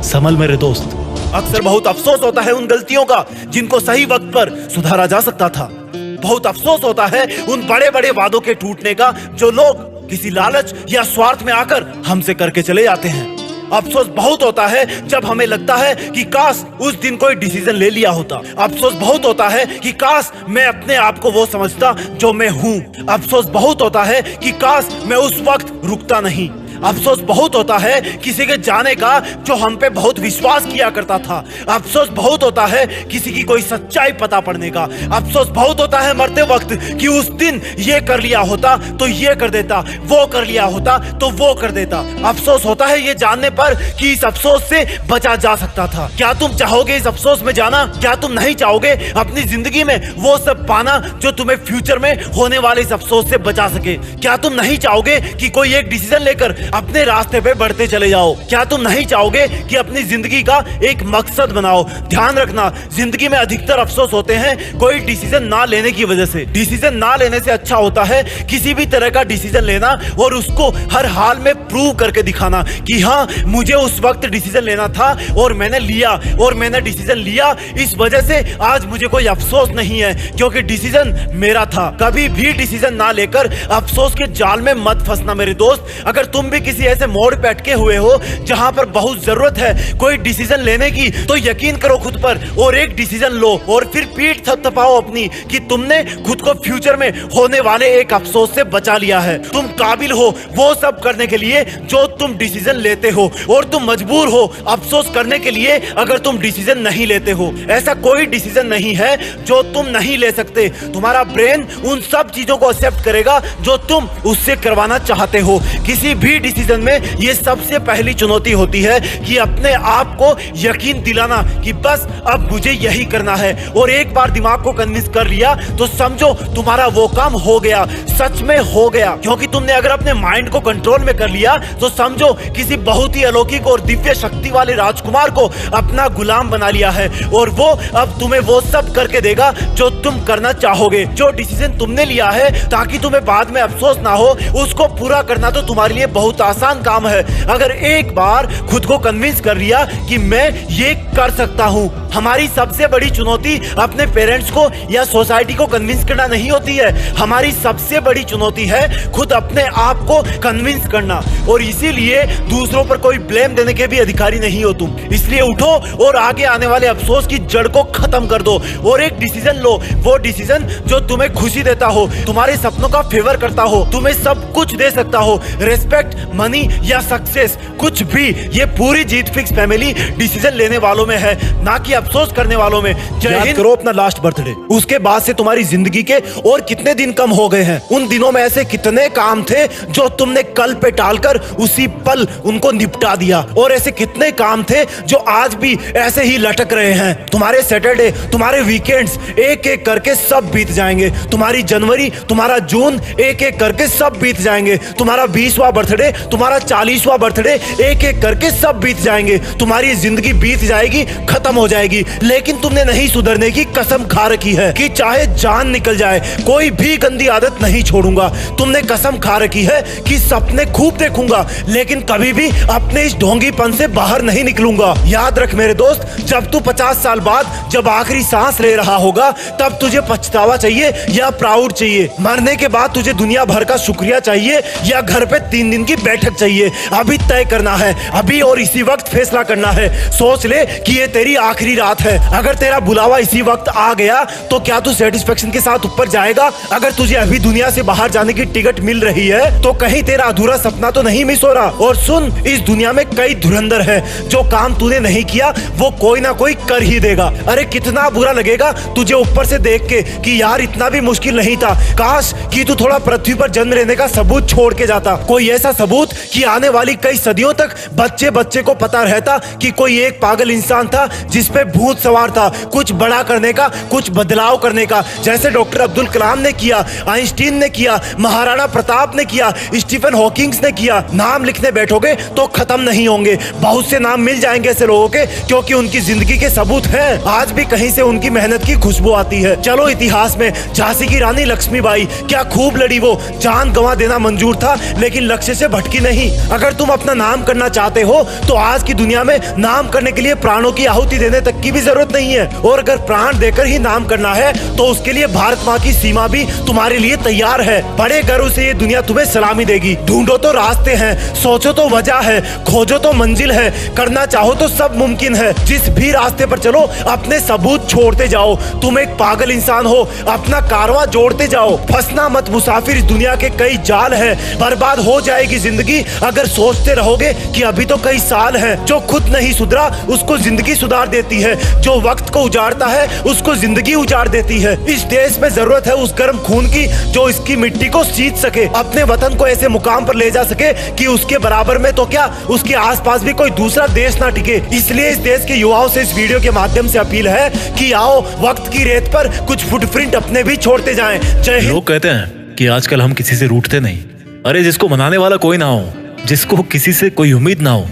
संभल मेरे दोस्त। अक्सर बहुत अफसोस होता है उन गलतियों का जिनको सही वक्त पर सुधारा जा सकता था। बहुत अफसोस होता है उन बड़े बड़े वादों के टूटने का जो लोग किसी लालच या स्वार्थ में आकर हमसे करके चले जाते हैं। अफसोस बहुत होता है जब हमें लगता है कि काश उस दिन कोई डिसीजन ले लिया होता। अफसोस बहुत होता है कि काश मैं अपने आप को वो समझता जो मैं हूँ। अफसोस बहुत होता है कि काश मैं उस वक्त रुकता नहीं। अफसोस बहुत होता है किसी के जाने का जो हम पे बहुत विश्वास किया करता था। अफसोस बहुत होता है किसी की कोई सच्चाई पता पड़ने का। अफसोस बहुत होता है मरते वक्त कि उस दिन ये कर लिया होता तो ये कर देता, वो कर लिया होता तो वो कर देता। अफसोस होता है ये जानने पर कि इस अफसोस से बचा जा सकता था। क्या तुम चाहोगे इस अफसोस में जाना? क्या तुम नहीं चाहोगे अपनी जिंदगी में वो सब पाना जो तुम्हें फ्यूचर में होने वाले इस अफसोस से बचा सके? क्या तुम नहीं चाहोगे कि कोई एक डिसीजन लेकर अपने रास्ते पे बढ़ते चले जाओ? क्या तुम नहीं चाहोगे कि अपनी जिंदगी का एक मकसद बनाओ? ध्यान रखना, जिंदगी में अधिकतर अफसोस होते हैं कोई डिसीजन ना लेने की वजह से। डिसीजन ना लेने से अच्छा होता है किसी भी तरह का डिसीजन लेना और उसको हर हाल में प्रूव करके दिखाना कि हाँ, मुझे उस वक्त डिसीजन लेना था और मैंने लिया, और मैंने डिसीजन लिया, इस वजह से आज मुझे कोई अफसोस नहीं है क्योंकि डिसीजन मेरा था। कभी भी डिसीजन ना लेकर अफसोस के जाल में मत फंसना मेरे दोस्त। अगर तुम भी किसी ऐसे मोड़ पे अटके हुए हो जहां पर बहुत जरूरत है कोई डिसीजन लेने की, तो यकीन करो खुद पर और एक डिसीजन लो और फिर पीठ थपथपाओ अपनी कि तुमने खुद को फ्यूचर में होने वाले एक अफसोस से बचा लिया है। तुम काबिल हो वो सब करने के लिए जो तुम डिसीजन लेते हो और तुम मजबूर हो अफसोस करने के लिए अगर तुम डिसीजन नहीं लेते हो। ऐसा कोई डिसीजन नहीं है जो तुम नहीं ले सकते। तुम्हारा ब्रेन उन सब चीजों को एक्सेप्ट करेगा जो तुम उससे करवाना चाहते हो। किसी भी डिसीजन में ये सबसे पहली चुनौती होती है कि अपने आप को यकीन दिलाना कि बस अब मुझे यही करना है। और एक बार दिमाग को कन्विंस कर लिया तो समझो तुम्हारा वो काम हो गया, सच में हो गया। क्योंकि तुमने अगर अपने माइंड को कंट्रोल में कर लिया तो समझो किसी बहुत ही अलौकिक और दिव्य शक्ति वाले राजकुमार को अपना गुलाम बना लिया है और वो अब तुम्हें वो सब करके देगा जो तुम करना चाहोगे। जो डिसीजन तुमने लिया है ताकि तुम्हें बाद में अफसोस ना हो, उसको पूरा करना तो तुम्हारे लिए बहुत आसान काम है। अगर एक बार खुद को कन्विंस कर लिया कि मैं ये कर सकता हूँ। हमारी सबसे बड़ी चुनौती अपने पेरेंट्स को या सोसाइटी को कन्विंस करना नहीं होती है, हमारी सबसे बड़ी चुनौती है खुद अपने आप को कन्विंस करना। और इसीलिए दूसरों पर कोई ब्लेम देने के भी अधिकारी नहीं हो तुम। इसलिए उठो और आगे आने वाले अफसोस की जड़ को खत्म कर दो और एक डिसीजन लो, वो डिसीजन जो तुम्हें खुशी देता हो, तुम्हारे सपनों का फेवर करता हो, तुम्हें सब कुछ दे सकता हो, रिस्पेक्ट मनी या सक्सेस, कुछ भी, ये पूरी जीत फिक्स फैमिली डिसीजन लेने वालों में है, ना कि अफसोस करने वालों में। याद करो अपना लास्ट बर्थडे, उसके बाद से तुम्हारी जिंदगी के और कितने दिन कम हो गए हैं। उन दिनों में ऐसे कितने काम थे जो तुमने कल पे टालकर उसी पल उनको निपटा दिया, और ऐसे कितने काम थे जो आज भी ऐसे ही लटक रहे हैं। तुम्हारे सैटरडे, तुम्हारे वीकेंड्स एक एक करके सब बीत जाएंगे। तुम्हारी जनवरी, तुम्हारा जून एक एक करके सब बीत जाएंगे। तुम्हारा 20वां बर्थडे, तुम्हारा 40वां बर्थडे एक एक करके सब बीत जाएंगे। तुम्हारी जिंदगी बीत जाएगी, खत्म हो जाएगी, लेकिन तुमने नहीं सुधरने की कसम खा रखी है कि चाहे जान निकल जाए कोई भी गंदी आदत नहीं छोड़ूंगा। तुमने कसम खा रखी है कि सपने खूब देखूंगा, लेकिन कभी भी अपने इस ढोंगीपन से बाहर नहीं निकलूंगा। याद रख मेरे दोस्त, जब तू 50 साल बाद जब आखिरी सांस ले रहा होगा, तब तुझे पछतावा चाहिए या प्राउड चाहिए? मरने के बाद तुझे दुनिया भर का शुक्रिया चाहिए या घर पे 3 दिन की बैठक चाहिए? अभी तय करना है, अभी और इसी वक्त फैसला करना है। सोच ले कि ये तेरी आखिरी रात है। अगर तेरा बुलावा इसी वक्त आ गया तो क्या तू सेटिस्फेक्शन के साथ ऊपर जाएगा? अगर तुझे अभी दुनिया से बाहर जाने की टिकट मिल रही है तो कहीं तेरा अधूरा सपना तो नहीं मिस हो रहा? और सुन, इस दुनिया में कई धुरंधर है, जो काम तूने नहीं किया वो कोई ना कोई कर ही देगा। अरे कितना बुरा लगेगा तुझे ऊपर से देख के कि यार इतना भी मुश्किल नहीं था, काश कि तू थोड़ा पृथ्वी पर जन्म लेने का सबूत छोड़ के जाता। कोई ऐसा सबूत कि आने वाली कई सदियों तक बच्चे बच्चे को पता रहता कि कोई एक पागल इंसान था जिस पे भूत सवार था, कुछ बड़ा करने का, कुछ बदलाव करने का, जैसे डॉक्टर अब्दुल कलाम ने किया, आइंस्टीन ने किया, महाराणा प्रताप ने किया, स्टीफन हॉकिंग्स ने किया। नाम लिखने बैठोगे तो खत्म नहीं होंगे, बहुत से नाम मिल जाएंगे ऐसे लोगों के, क्योंकि उनकी जिंदगी के सबूत हैं। आज भी कहीं से उनकी मेहनत की खुशबू आती है। चलो इतिहास में झांसी की रानी लक्ष्मीबाई, क्या खूब लड़ी वो, जान गंवा देना मंजूर था लेकिन लक्ष्य से भटकी नहीं। अगर तुम अपना नाम करना चाहते हो तो आज की दुनिया में नाम करने के लिए प्राणों की आहुति देने तक की भी जरूरत नहीं है, और अगर प्राण देकर ही नाम करना है तो उसके लिए भारत माँ की सीमा भी तुम्हारे लिए तैयार है। बड़े गर्व से ये दुनिया तुम्हें सलामी देगी। ढूंढो तो रास्ते हैं, सोचो तो वजह है, खोजो तो मंजिल है, करना चाहो तो सब मुमकिन है। जिस भी रास्ते पर चलो अपने सबूत छोड़ते जाओ। तुम एक पागल इंसान हो, अपना कारवां जोड़ते जाओ। फंसना मत मुसाफिर, इस दुनिया के कई जाल है, बर्बाद हो जाएगी जिंदगी अगर सोचते रहोगे कि अभी तो कई साल है। जो खुद नहीं सुधरा उसको जिंदगी सुधार देती है, जो वक्त को उजाड़ता है उसको जिंदगी उजाड़ देती है। इस देश में जरूरत है उस गर्म खून की जो इसकी मिट्टी को सींच सके, अपने वतन को ऐसे मुकाम पर ले जा सके कि उसके बराबर में तो क्या उसके आसपास भी कोई दूसरा देश ना टिके। इसलिए इस देश के युवाओं से इस वीडियो के माध्यम से अपील है कि आओ वक्त की रेत पर कुछ फुटप्रिंट अपने भी छोड़ते जाएं। जय हिंद। लोग कहते हैं कि आजकल हम किसी से रूठते नहीं। अरे जिसको मनाने वाला कोई ना हो, जिसको किसी से कोई उम्मीद ना हो,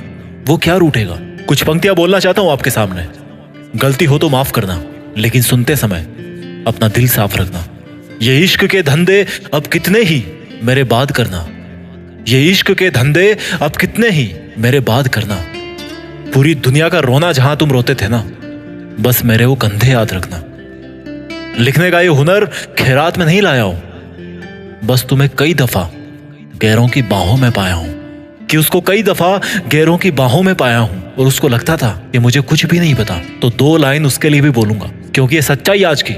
वो क्या रूठेगा? कुछ पंक्तियां बोलना चाहता हूं आपके सामने। गलती हो तो माफ करना, लेकिन सुनते समय अपना दिल साफ रखना। ये इश्क के धंधे अब कितने ही मेरे बाद करना, ये इश्क के धंधे अब कितने ही मेरे बाद करना। पूरी दुनिया का रोना जहां तुम रोते थे ना, बस मेरे वो कंधे याद रखना। लिखने का ये हुनर खैरात में नहीं लाया हूं, बस तुम्हें कई दफा गैरों की बाहों में पाया हूं, कि उसको कई दफा गैरों की बाहों में पाया हूं और उसको लगता था कि मुझे कुछ भी नहीं पता। तो 2 लाइन उसके लिए भी बोलूंगा, क्योंकि ये सच्चाई आज की।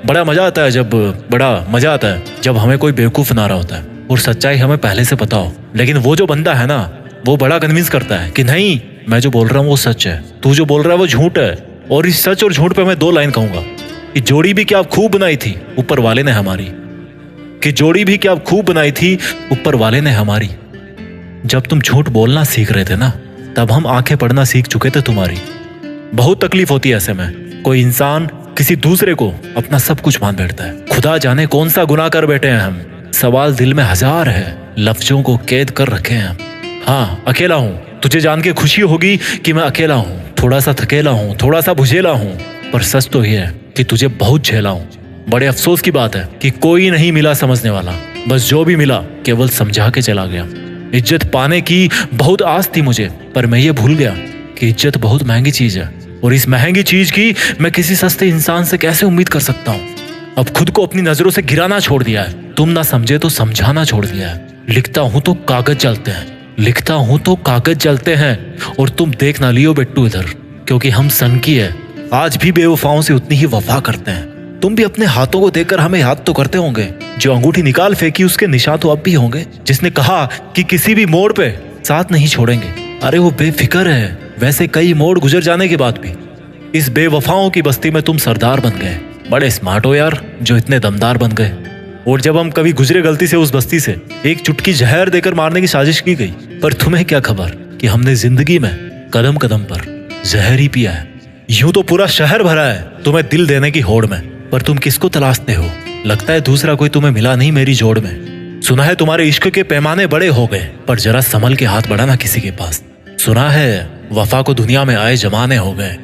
बड़ा मजा आता है जब हमें कोई बेवकूफ ना रहा होता है और सच्चाई हमें पहले से पता हो। लेकिन वो जो बंदा है ना, वो बड़ा कन्विंस करता है कि नहीं, मैं जो बोल रहा हूँ वो सच है, तू जो बोल रहा है वो झूठ है। और इस सच और झूठ पे मैं 2 लाइन कहूंगा कि जोड़ी भी क्या खूब बनाई थी ऊपर वाले ने हमारी, कि जोड़ी भी क्या खूब बनाई थी ऊपर वाले ने हमारी। जब तुम झूठ बोलना सीख रहे थे ना, तब हम आंखें पढ़ना सीख चुके थे तुम्हारी। बहुत तकलीफ होती है ऐसे में। कोई इंसान किसी दूसरे को अपना सब कुछ मान बैठता है। खुदा जाने कौन सा गुनाह कर बैठे हैं हम। सवाल दिल में 1000 है, लफ्जों को कैद कर रखे हैं। हाँ, अकेला हूँ। तुझे जान के खुशी होगी कि मैं अकेला हूँ, थोड़ा सा थकेला हूँ, थोड़ा सा बुझेला हूँ, पर सच तो ये है कि तुझे बहुत झेला हूँ। बड़े अफसोस की बात है कि कोई नहीं मिला समझने वाला, बस जो भी मिला केवल समझा के चला गया। इज्जत पाने की बहुत आस थी मुझे, पर मैं ये भूल गया कि इज्जत बहुत महंगी चीज है, और इस महंगी चीज की मैं किसी सस्ते इंसान से कैसे उम्मीद कर सकता हूँ। अब खुद को अपनी नजरों से गिराना छोड़ दिया है, तुम ना समझे तो समझाना छोड़ दिया है। लिखता हूं तो कागज जलते हैं, लिखता हूं तो कागज जलते हैं, और तुम देख ना लियो बेट्टू इधर, क्योंकि हम सन की है, आज भी बेवफाओं से उतनी ही वफा करते हैं। तुम भी अपने हाथों को देखकर हमें याद तो करते होंगे। जो अंगूठी निकाल फेंकी उसके निशान तो अब भी होंगे। जिसने कहा कि किसी भी मोड़ पे साथ नहीं छोड़ेंगे, अरे वो बेफिक्र है। वैसे कई मोड़ गुजर जाने के बाद भी इस बेवफाओं की बस्ती में तुम सरदार बन गए। बड़े स्मार्ट हो यार, जो इतने दमदार बन गए। और जब हम कभी गुजरे गलती से उस बस्ती से, एक चुटकी जहर देकर मारने की साजिश की गई, पर तुम्हें क्या खबर कि हमने जिंदगी में कदम कदम पर जहर ही पिया है। यूं तो पूरा शहर भरा है तुम्हें दिल देने की होड़ में, पर तुम किसको तलाशते हो? लगता है दूसरा कोई तुम्हें मिला नहीं मेरी जोड़ में। सुना है तुम्हारे इश्क के पैमाने बड़े हो गए, पर जरा संभल के हाथ बढ़ाना किसी के पास। सुना है वफा को दुनिया में आए जमाने हो गए।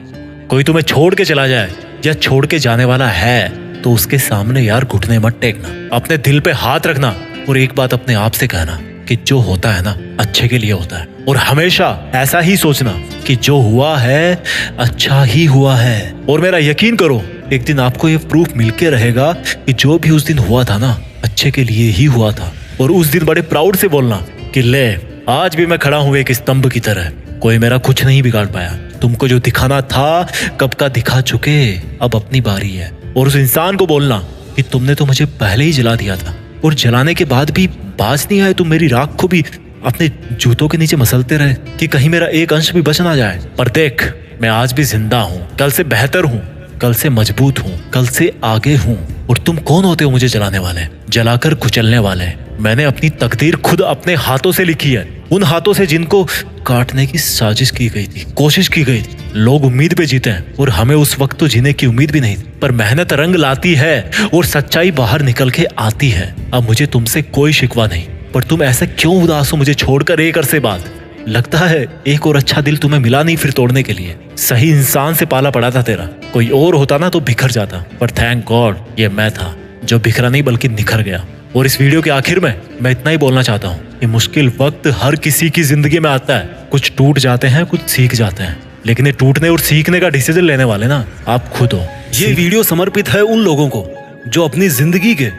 कोई तुम्हें छोड़ के चला जाए या छोड़ के जाने वाला है तो उसके सामने यार घुटने मत टेकना, अपने दिल पे हाथ रखना और एक बात अपने आप से कहना कि जो होता है ना अच्छे के लिए होता है। और हमेशा ऐसा ही सोचना कि जो हुआ है अच्छा ही हुआ है। और मेरा यकीन करो, एक दिन आपको ये प्रूफ मिलके रहेगा कि जो भी उस दिन हुआ था ना अच्छे के लिए ही हुआ था। और उस दिन बड़े प्राउड से बोलना कि ले आज भी मैं खड़ा हूं एक स्तंभ की तरह, कोई मेरा कुछ नहीं बिगाड़ पाया। तुमको जो दिखाना था कब का दिखा चुके, अब अपनी बारी है। और उस इंसान को बोलना कि तुमने तो मुझे पहले ही जला दिया था और जलाने के बाद भी बाज नहीं आए, तुम मेरी राख को भी अपने जूतों के नीचे मसलते रहे कि कहीं मेरा एक अंश भी बच ना जाए। पर देख, मैं आज भी जिंदा हूँ, कल से बेहतर हूँ, कल से मजबूत हूँ, कल से आगे हूँ। और तुम कौन होते हो मुझे जलाने वाले, जलाकर कुचलने वाले? मैंने अपनी तकदीर खुद अपने हाथों से लिखी है, उन हाथों से जिनको काटने की साजिश की गई थी, कोशिश की गई थी। लोग उम्मीद पे जीते हैं और हमें उस वक्त तो जीने की उम्मीद भी नहीं थी, पर मेहनत रंग लाती है और सच्चाई बाहर निकल के आती है। अब मुझे तुमसे कोई शिकवा नहीं, पर तुम ऐसे क्यों उदास हो मुझे छोड़कर एक अरसे बाद? लगता है एक और अच्छा दिल तुम्हें मिला नहीं फिर तोड़ने के लिए। सही इंसान से पाला पड़ा था तेरा, कोई और होता ना तो बिखर जाता, पर थैंक गॉड ये मैं था जो बिखरा नहीं बल्कि निखर गया। और इस वीडियो के आखिर में मैं इतना ही बोलना चाहता हूँ कि मुश्किल वक्त हर किसी की जिंदगी में आता है। कुछ टूट जाते हैं, कुछ सीख जाते हैं, लेकिन ये टूटने और सीखने का डिसीजन लेने वाले ना आप खुद हो। ये वीडियो समर्पित है उन लोगों को जो अपनी जिंदगी के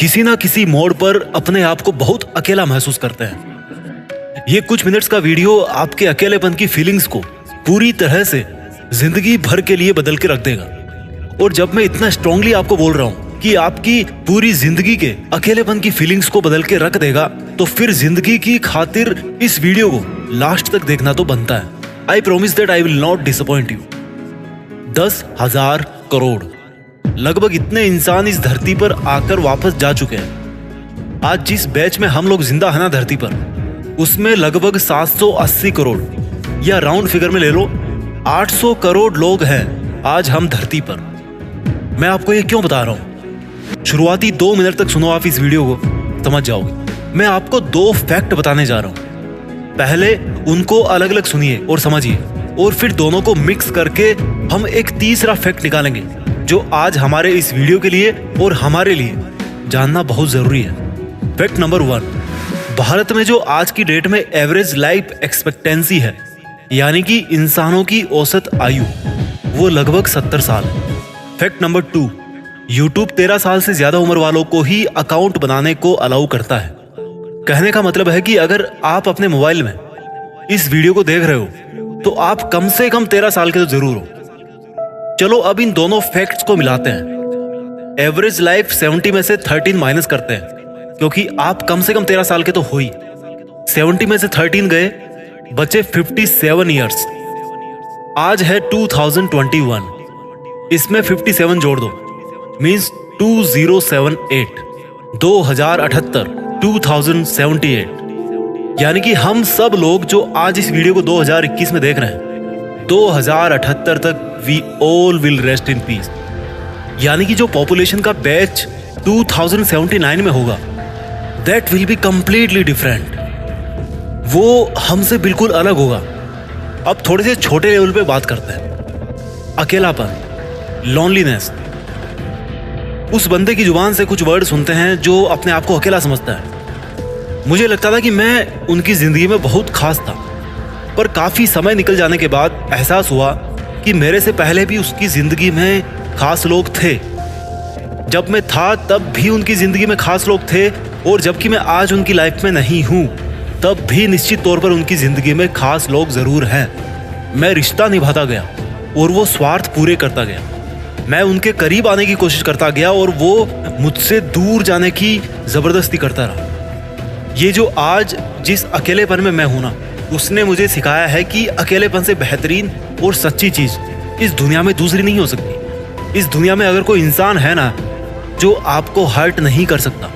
किसी ना किसी मोड़ पर अपने आप को बहुत अकेला महसूस करते हैं। ये कुछ मिनट्स का वीडियो आपके अकेलेपन की फीलिंग्स को पूरी तरह से जिंदगी भर के लिए बदल के रख देगा। और जब मैं इतना स्ट्रांगली आपको बोल रहा हूँ कि आपकी पूरी जिंदगी के अकेलेपन की फीलिंग्स को बदल के रख देगा, तो फिर जिंदगी की खातिर इस वीडियो को लास्ट तक देखना तो बनता है। I promise that I will not disappoint you. 10,000 crore लगभग इतने इंसान इस धरती पर आकर वापस जा चुके हैं। आज जिस बैच में हम लोग जिंदा है ना धरती पर, उसमें लगभग 780 करोड़ या राउंड फिगर में ले लो 800 करोड़ लोग हैं आज हम धरती पर। मैं आपको ये क्यों बता रहा हूं? शुरुआती 2 मिनट तक सुनो आप इस वीडियो को, समझ जाओगे। मैं आपको 2 फैक्ट बताने जा रहा हूं। पहले उनको अलग अलग सुनिए और समझिए, और फिर दोनों को मिक्स करके हम एक तीसरा फैक्ट निकालेंगे जो आज हमारे इस वीडियो के लिए और हमारे लिए जानना बहुत जरूरी है। फैक्ट नंबर 1, भारत में जो आज की डेट में एवरेज लाइफ एक्सपेक्टेंसी है, यानी कि इंसानों की औसत आयु, वो लगभग 70 साल है। फैक्ट नंबर 2, YouTube 13 साल से ज्यादा उम्र वालों को ही अकाउंट बनाने को अलाउ करता है। कहने का मतलब है कि अगर आप अपने मोबाइल में इस वीडियो को देख रहे हो तो आप कम से कम 13 साल के तो जरूर हो। चलो अब इन दोनों फैक्ट्स को मिलाते हैं। एवरेज लाइफ 70 में से 13 माइनस करते हैं, क्योंकि आप कम से कम 13 साल के तो हो ही। 70 में से 13 गए, बचे 57 ईयर्स। आज है 2021, इसमें 57 जोड़ दो, मीन्स 2078, 2078, यानी कि हम सब लोग जो आज इस वीडियो को 2021 में देख रहे हैं, 2078 तक we all will rest in peace. यानी कि जो पॉपुलेशन का बैच 2079 में होगा, that will be completely different. वो हमसे बिल्कुल अलग होगा। अब थोड़े से छोटे लेवल पे बात करते हैं। अकेलापन, लॉनलीनेस। उस बंदे की जुबान से कुछ वर्ड सुनते हैं जो अपने आप को अकेला समझता है। मुझे लगता था कि मैं उनकी जिंदगी में बहुत खास था, पर काफी समय निकल जाने के बाद एहसास हुआ कि मेरे से पहले भी उसकी जिंदगी में खास लोग थे। जब मैं था तब भी उनकी जिंदगी में खास लोग थे, और जबकि मैं आज उनकी लाइफ में नहीं हूं, तब भी निश्चित तौर पर उनकी जिंदगी में खास लोग जरूर हैं। मैं रिश्ता निभाता गया और वो स्वार्थ पूरे करता गया। मैं उनके करीब आने की कोशिश करता गया और वो मुझसे दूर जाने की जबरदस्ती करता रहा। ये जो आज जिस अकेलेपन में मैं हूं ना, उसने मुझे सिखाया है कि अकेलेपन से बेहतरीन और सच्ची चीज इस दुनिया में दूसरी नहीं हो सकती। इस दुनिया में अगर कोई इंसान है ना जो आपको हर्ट नहीं कर सकता,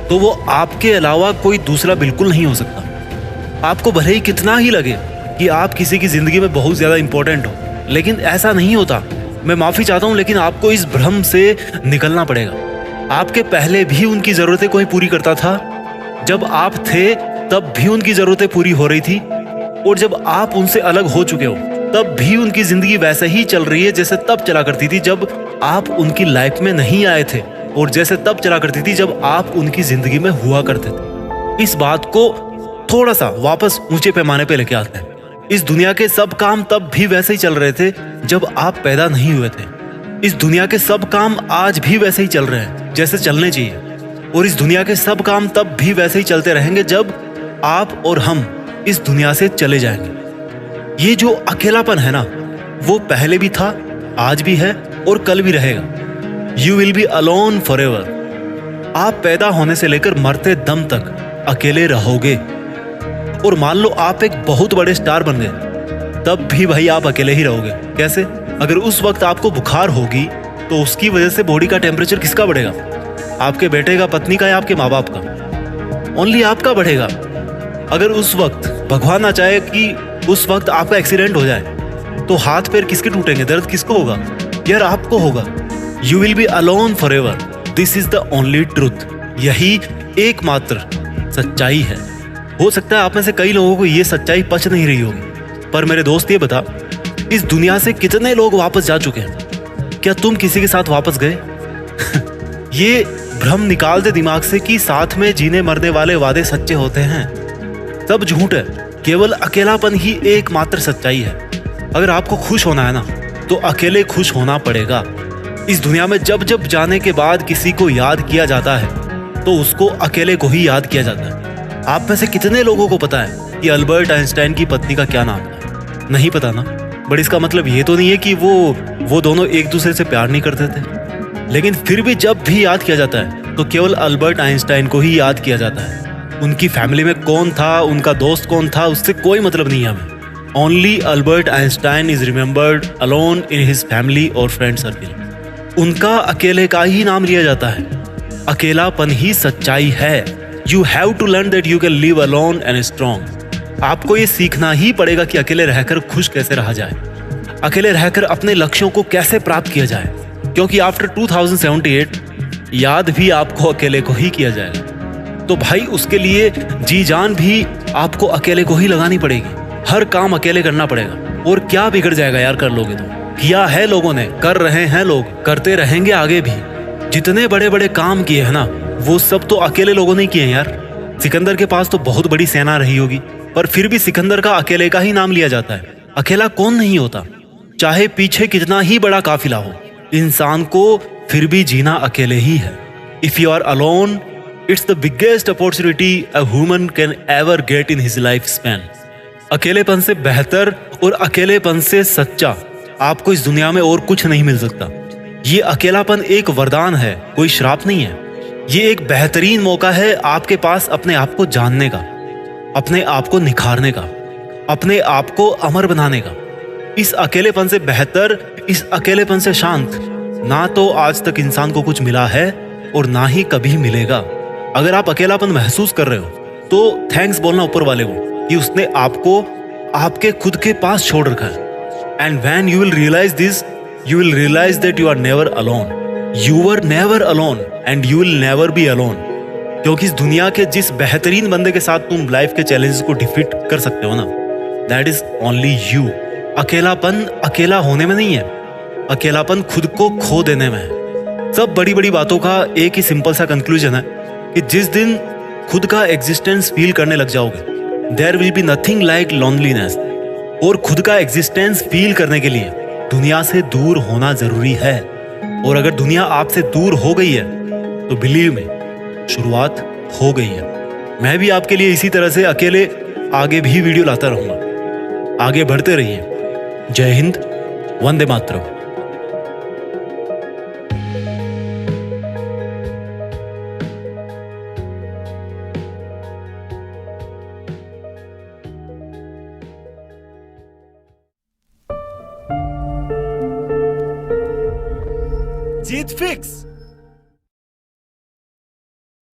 तो वो आपके अलावा कोई दूसरा बिल्कुल नहीं हो सकता। आपको भले ही कितना ही लगे कि आप किसी की जिंदगी में बहुत ज्यादा इंपॉर्टेंट हो, लेकिन ऐसा नहीं होता। मैं माफी चाहता हूं, लेकिन आपको इस भ्रम से निकलना पड़ेगा। आपके पहले भी उनकी जरूरतें कोई पूरी करता था। जब आप थे तब भी उनकी जरूरतें पूरी हो रही थी, और जब आप उनसे अलग हो चुके हो तब भी उनकी जिंदगी वैसे ही चल रही है जैसे तब चला करती थी जब आप उनकी लाइफ में नहीं आए थे, और जैसे तब चला करती थी जब आप उनकी जिंदगी में हुआ करते थे। इस बात को थोड़ा सा वापस ऊंचे पैमाने पे लेके आते हैं। इस दुनिया के सब काम तब भी वैसे ही चल रहे थे जब आप पैदा नहीं हुए थे। इस दुनिया के सब काम आज भी वैसे ही चल रहे हैं जैसे चलने चाहिए, और इस दुनिया के सब काम तब भी वैसे ही चलते रहेंगे जब आप और हम इस दुनिया से चले जाएंगे। ये जो अकेलापन है ना, वो पहले भी था, आज भी है और कल भी रहेगा। You will be alone for ever. आप पैदा होने से लेकर मरते दम तक अकेले रहोगे। और मान लो आप एक बहुत बड़े स्टार बन गए, तब भी भाई आप अकेले ही रहोगे। कैसे? अगर उस वक्त आपको बुखार होगी तो उसकी वजह से बॉडी का टेम्परेचर किसका बढ़ेगा? आपके बेटे का, पत्नी का, या आपके माँ बाप का? ओनली आपका बढ़ेगा। अगर उस वक्त भगवान ना चाहे कि उस वक्त आपका एक्सीडेंट हो जाए, तो हाथ पैर किसके टूटेंगे? दर्द किसको होगा? यार आपको होगा। You will be alone for ever. This is the only truth. यही एकमात्र सच्चाई है। हो सकता है आप में से कई लोगों को ये सच्चाई पच नहीं रही होगी, पर मेरे दोस्त ये बता, इस दुनिया से कितने लोग वापस जा चुके हैं? क्या तुम किसी के साथ वापस गए? ये भ्रम निकाल दे दिमाग से कि साथ में जीने मरने वाले वादे सच्चे होते हैं। सब झूठ है। केवल अकेलापन ही एकमात्र सच्चाई है। अगर आपको खुश होना है ना, तो अकेले खुश होना पड़ेगा। इस दुनिया में जब जब जाने के बाद किसी को याद किया जाता है, तो उसको अकेले को ही याद किया जाता है। आप में से कितने लोगों को पता है कि अल्बर्ट आइंस्टाइन की पत्नी का क्या नाम था? नहीं पता ना। बट इसका मतलब ये तो नहीं है कि वो दोनों एक दूसरे से प्यार नहीं करते थे। लेकिन फिर भी जब भी याद किया जाता है तो केवल अल्बर्ट आइंस्टाइन को ही याद किया जाता है। उनकी फैमिली में कौन था, उनका दोस्त कौन था, उससे कोई मतलब नहीं है हमें। Only Albert Einstein is remembered alone in his family और फ्रेंड सर्किल। उनका अकेले का ही नाम लिया जाता है। अकेलापन ही सच्चाई है। You have to learn that you can live alone and strong. आपको ये सीखना ही पड़ेगा कि अकेले रहकर खुश कैसे रहा जाए, अकेले रहकर अपने लक्ष्यों को कैसे प्राप्त किया जाए, क्योंकि आफ्टर 2078 याद भी आपको अकेले को ही किया जाएगा। तो भाई उसके लिए जी जान भी आपको अकेले को ही लगानी पड़ेगी। हर काम अकेले करना पड़ेगा। और क्या बिगड़ जाएगा यार, कर लोगे तो। किया है लोगों ने, कर रहे हैं लोग, करते रहेंगे आगे भी। जितने बड़े बड़े काम किए हैं ना, वो सब तो अकेले लोगों ने किए हैं यार। सिकंदर के पास तो बहुत बड़ी सेना रही होगी, पर फिर भी सिकंदर का अकेले का ही नाम लिया जाता है। अकेला कौन नहीं होता? चाहे पीछे कितना ही बड़ा काफिला हो, इंसान को फिर भी जीना अकेले ही है। If you are alone, it's the biggest opportunity a human can ever get in his life span. अकेलेपन से बेहतर और अकेलेपन से सच्चा आपको इस दुनिया में और कुछ नहीं मिल सकता। ये अकेलापन एक वरदान है, कोई श्राप नहीं है। ये एक बेहतरीन मौका है आपके पास अपने आप को जानने का, अपने आप को निखारने का, अपने आप को अमर बनाने का। इस अकेलेपन से बेहतर, इस अकेलेपन से शांत ना तो आज तक इंसान को कुछ मिला है और ना ही कभी मिलेगा। अगर आप अकेलापन महसूस कर रहे हो तो थैंक्स बोलना ऊपर वाले को कि उसने आपको आपके खुद के पास छोड़ रखा है। And when you will realise this, you will realize that you are never alone. You were never alone and you will never be alone. क्योंकि इस दुनिया के जिस बेहतरीन बंदे के साथ तुम लाइफ के चैलेंजेस को डिफीट कर सकते हो ना, that is only you. अकेलापन अकेला होने में नहीं है, अकेलापन खुद को खो देने में है। सब बड़ी बड़ी बातों का एक ही सिंपल सा कंक्लूजन है कि जिस दिन खुद का एग्जिस्टेंस फील करने लग जाओगे, there will be nothing like loneliness. और खुद का एग्जिस्टेंस फील करने के लिए दुनिया से दूर होना जरूरी है। और अगर दुनिया आपसे दूर हो गई है तो बिलीव में शुरुआत हो गई है। मैं भी आपके लिए इसी तरह से अकेले आगे भी वीडियो लाता रहूंगा। आगे बढ़ते रहिए। जय हिंद, वंदे मातरम। जीत फिक्स।